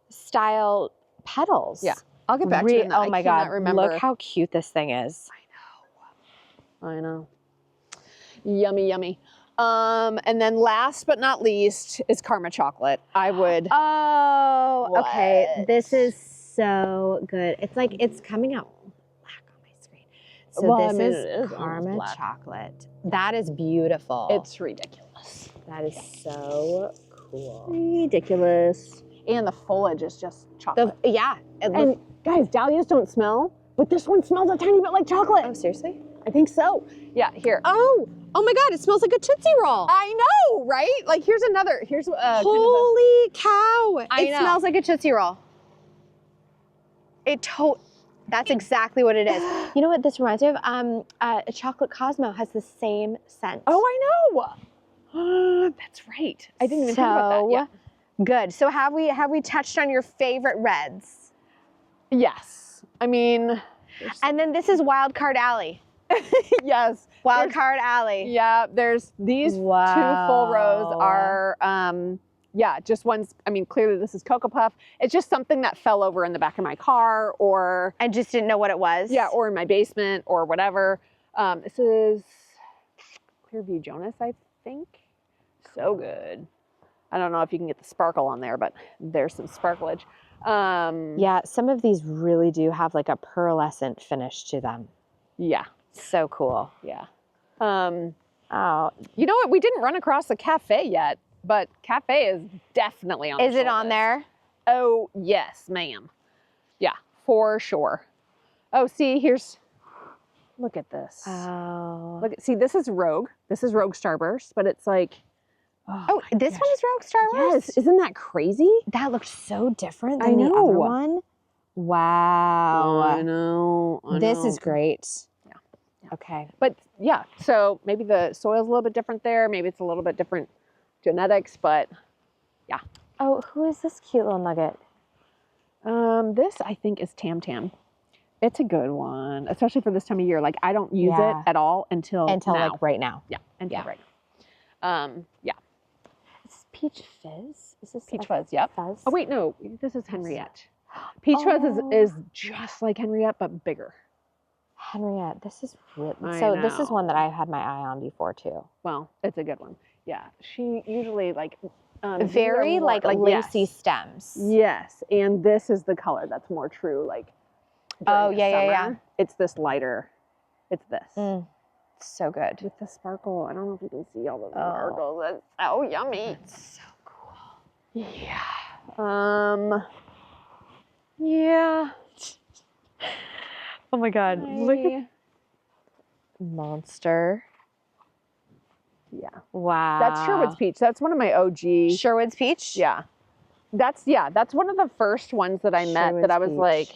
style petals. Yeah. I'll get back to you. Oh my God. Remember. Look how cute this thing is. I know. Yummy, yummy. And then last but not least is Karma chocolate. I would. Oh, okay. What? This is so good. It's like it's coming out black on my screen. So Well, I this mean, is it is almost Karma black. chocolate. That is beautiful. It's ridiculous. That is so cool. Ridiculous. And the foliage is just chocolate. Yeah. And guys, dahlias don't smell, but this one smells a tiny bit like chocolate. Oh, seriously? I think so. Yeah, here. Oh my God! It smells like a Tootsie Roll. I know, right? Like here's another. Here's Holy cow! I It know. smells like a Tootsie Roll. That's exactly what it is. You know what this reminds me of? A Chocolate Cosmo has the same scent. Oh, I know. That's right. I didn't even think about that. Yeah. Good. So have we touched on your favorite reds? Yes. I mean. And then this is Wild Card Alley. Yes. Wild Card Alley. Yeah. There's these 2 full rows are. Yeah, just ones. I mean, clearly this is Cocoa Puff. It's just something that fell over in the back of my car, or I just didn't know what it was. Yeah, or in my basement, or whatever. This is Clearview Jonas, I think. So good. I don't know if you can get the sparkle on there, but there's some sparklage. Yeah, some of these really do have like a pearlescent finish to them. Yeah. So cool. Yeah. Oh, you know what? We didn't run across the cafe yet, but cafe is definitely on the is it short on list. there? Oh, yes, ma'am. Yeah, for sure. Oh, see, look at this. Oh. See, this is Rogue. This is Rogue Starburst, but it's like, Oh, this one is Rogue Starburst? yes, isn't that crazy? That looks so different I than the know. other one. Wow. I know. This is great. Yeah. Okay. But yeah, so maybe the soil's a little bit different there. Maybe it's a little bit different genetics, but yeah. Oh, who is this cute little nugget? This I think is Tam Tam. It's a good one, especially for this time of year. Like I don't use it at all until now. like right now. Yeah, until right now. Yeah. Is this Peach Fizz? Is this Peach Fuzz, yep. Fuzz? Oh wait, no, this is Henriette. Peach Fuzz is just like Henriette, but bigger. Henriette, this is really, this is know. one that I had my eye on before too. Well, it's a good one. Yeah, she usually like very like lacy stems. Yes, and this is the color that's more true. Like during the summer, it's this lighter. It's this. So good with the sparkle. I don't know if you can see all the sparkles. It's so yummy. It's so cool. Yeah. Yeah. Oh my God! Look at Monster. Yeah. Wow. That's Sherwood's Peach. That's one of my OG. Sherwood's Peach? Yeah. That's one of the first ones that I met that I was like,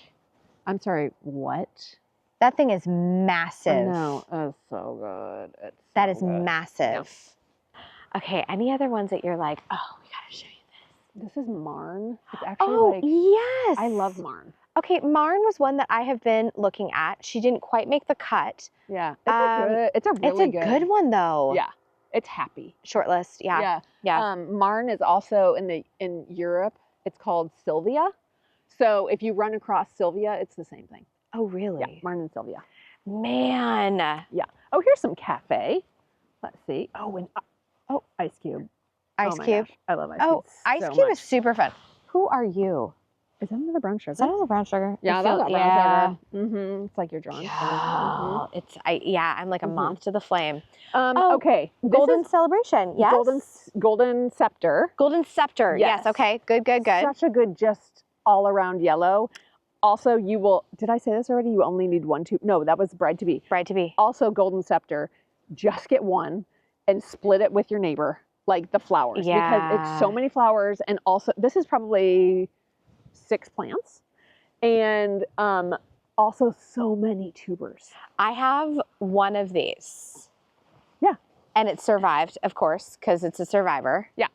I'm sorry, what? That thing is massive. No, it's so good. That is massive. Yeah. Okay, any other ones that you're like, oh, we gotta show you this? This is Marn. It's actually yes. I love Marn. Okay, Marn was one that I have been looking at. She didn't quite make the cut. Yeah, it's a really good one though. Yeah, it's happy. Shortlist. Yeah. Marn is also in Europe. It's called Sylvia. So if you run across Sylvia, it's the same thing. Oh really? Yeah, Marn and Sylvia. Man. Yeah. Oh, here's some cafe. Let's see. Oh, and Ice Cube. Ice Cube. Gosh. I love Ice Cube. Oh, Ice Cube is super fun. Who are you? Is that another brown sugar? Is that another brown sugar? Yeah, that's a brown sugar. Mm-hmm. It's like you're drunk. Yeah. I'm like a moth to the flame. Okay. Golden Celebration. Yes. Golden Scepter. Golden Scepter. Yes. Okay. Good. Such a good, just all around yellow. Also, did I say this already? You only need one tube. No, that was Bride to Be. Bride to Be. Also, Golden Scepter. Just get one and split it with your neighbor, like the flowers. Yeah. Because it's so many flowers. And also, this is probably 6 plants. And also so many tubers. I have one of these. Yeah. And it survived, of course, because it's a survivor. Yeah.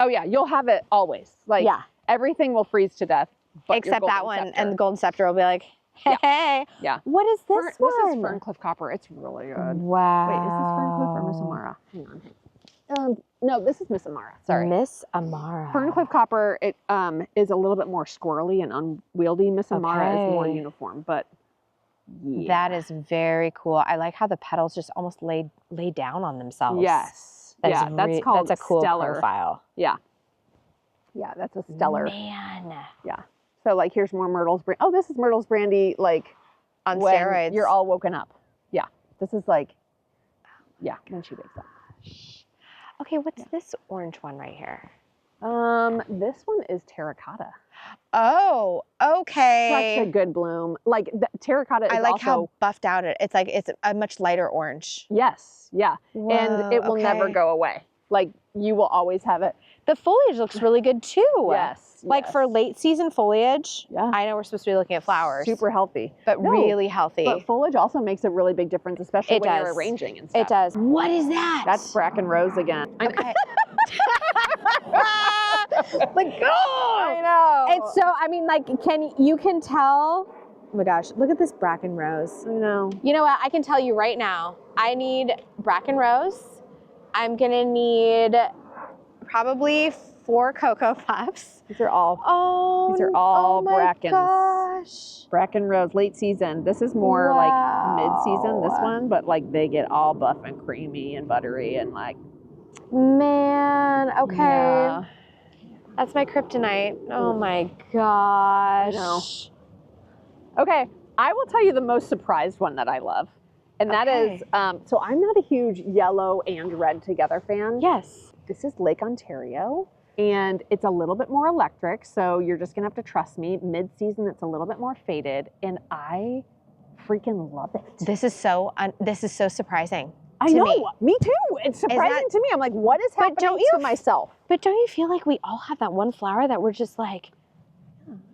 Oh, yeah. You'll have it always. Like, everything will freeze to death. Except that one. And the Golden Scepter will be like, hey. Yeah. What is this one? This is Ferncliff Copper. It's really good. Wow. Wait, is this Ferncliff or Miss Amara? Hang on. No, this is Miss Amara. Sorry. Miss Amara. Ferncliff Copper, it is a little bit more squirrely and unwieldy. Miss Amara is more uniform, but Yeah. That is very cool. I like how the petals just almost lay down on themselves. Yes. That's called that's a cool stellar profile. Yeah. Yeah, that's a stellar. Man. Yeah. So like here's more Myrtle's brandy. Oh, this is Myrtle's brandy like On when steroids. you're all woken up. Yeah. This is like when she wakes up. Okay, what's this orange one right here? This one is terracotta. Oh, okay. Such a good bloom. Like terracotta is I like also, how buffed out it's like it's a much lighter orange. Yes, yeah. Whoa, and it will never okay. go away. Like you will always have it. The foliage looks really good too. Yes. Like for late season foliage. Yeah. I know we're supposed to be looking at flowers. Super healthy. But really healthy. But foliage also makes a really big difference, especially when you're arranging and stuff. It does. What is that? That's bracken rose again. Okay. Like, I know. It's so, I mean, like, you can tell, oh my gosh, look at this bracken rose. I know. You know what? I can tell you right now, I need bracken rose. I'm going to need probably 4 Cocoa Puffs. These are all brackens. Gosh. Bracken rose, late season. This is more like mid-season, this one, but like they get all buff and creamy and buttery and like. Man, okay. Yeah. That's my kryptonite. Oh my gosh. I know. Okay, I will tell you the most surprised one that I love. And that is, so I'm not a huge yellow and red together fan. Yes. This is Lake Ontario, and it's a little bit more electric, so you're just gonna have to trust me. Mid-season, it's a little bit more faded, and I freaking love it. This is so surprising. I know, me too. It's surprising to me. I'm like, what is happening to myself? But don't you feel like we all have that one flower that we're just like,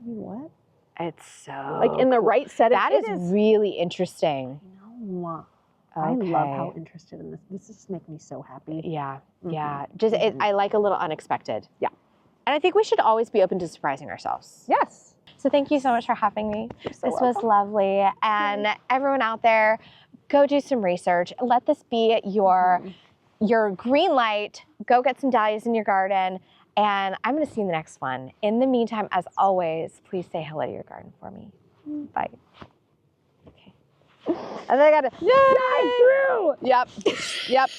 what? It's so like in the right setting. That is really interesting. No. I love how interested in this. This just makes me so happy. Yeah, yeah. Just I like a little unexpected. Yeah. And I think we should always be open to surprising ourselves. Yes. So thank you so much for having me. You're so This was lovely. And everyone out there, go do some research. Let this be your green light. Go get some dahlias in your garden. And I'm going to see you in the next one. In the meantime, as always, please say hello to your garden for me. Bye. Okay. And then I got to dive through. Yep.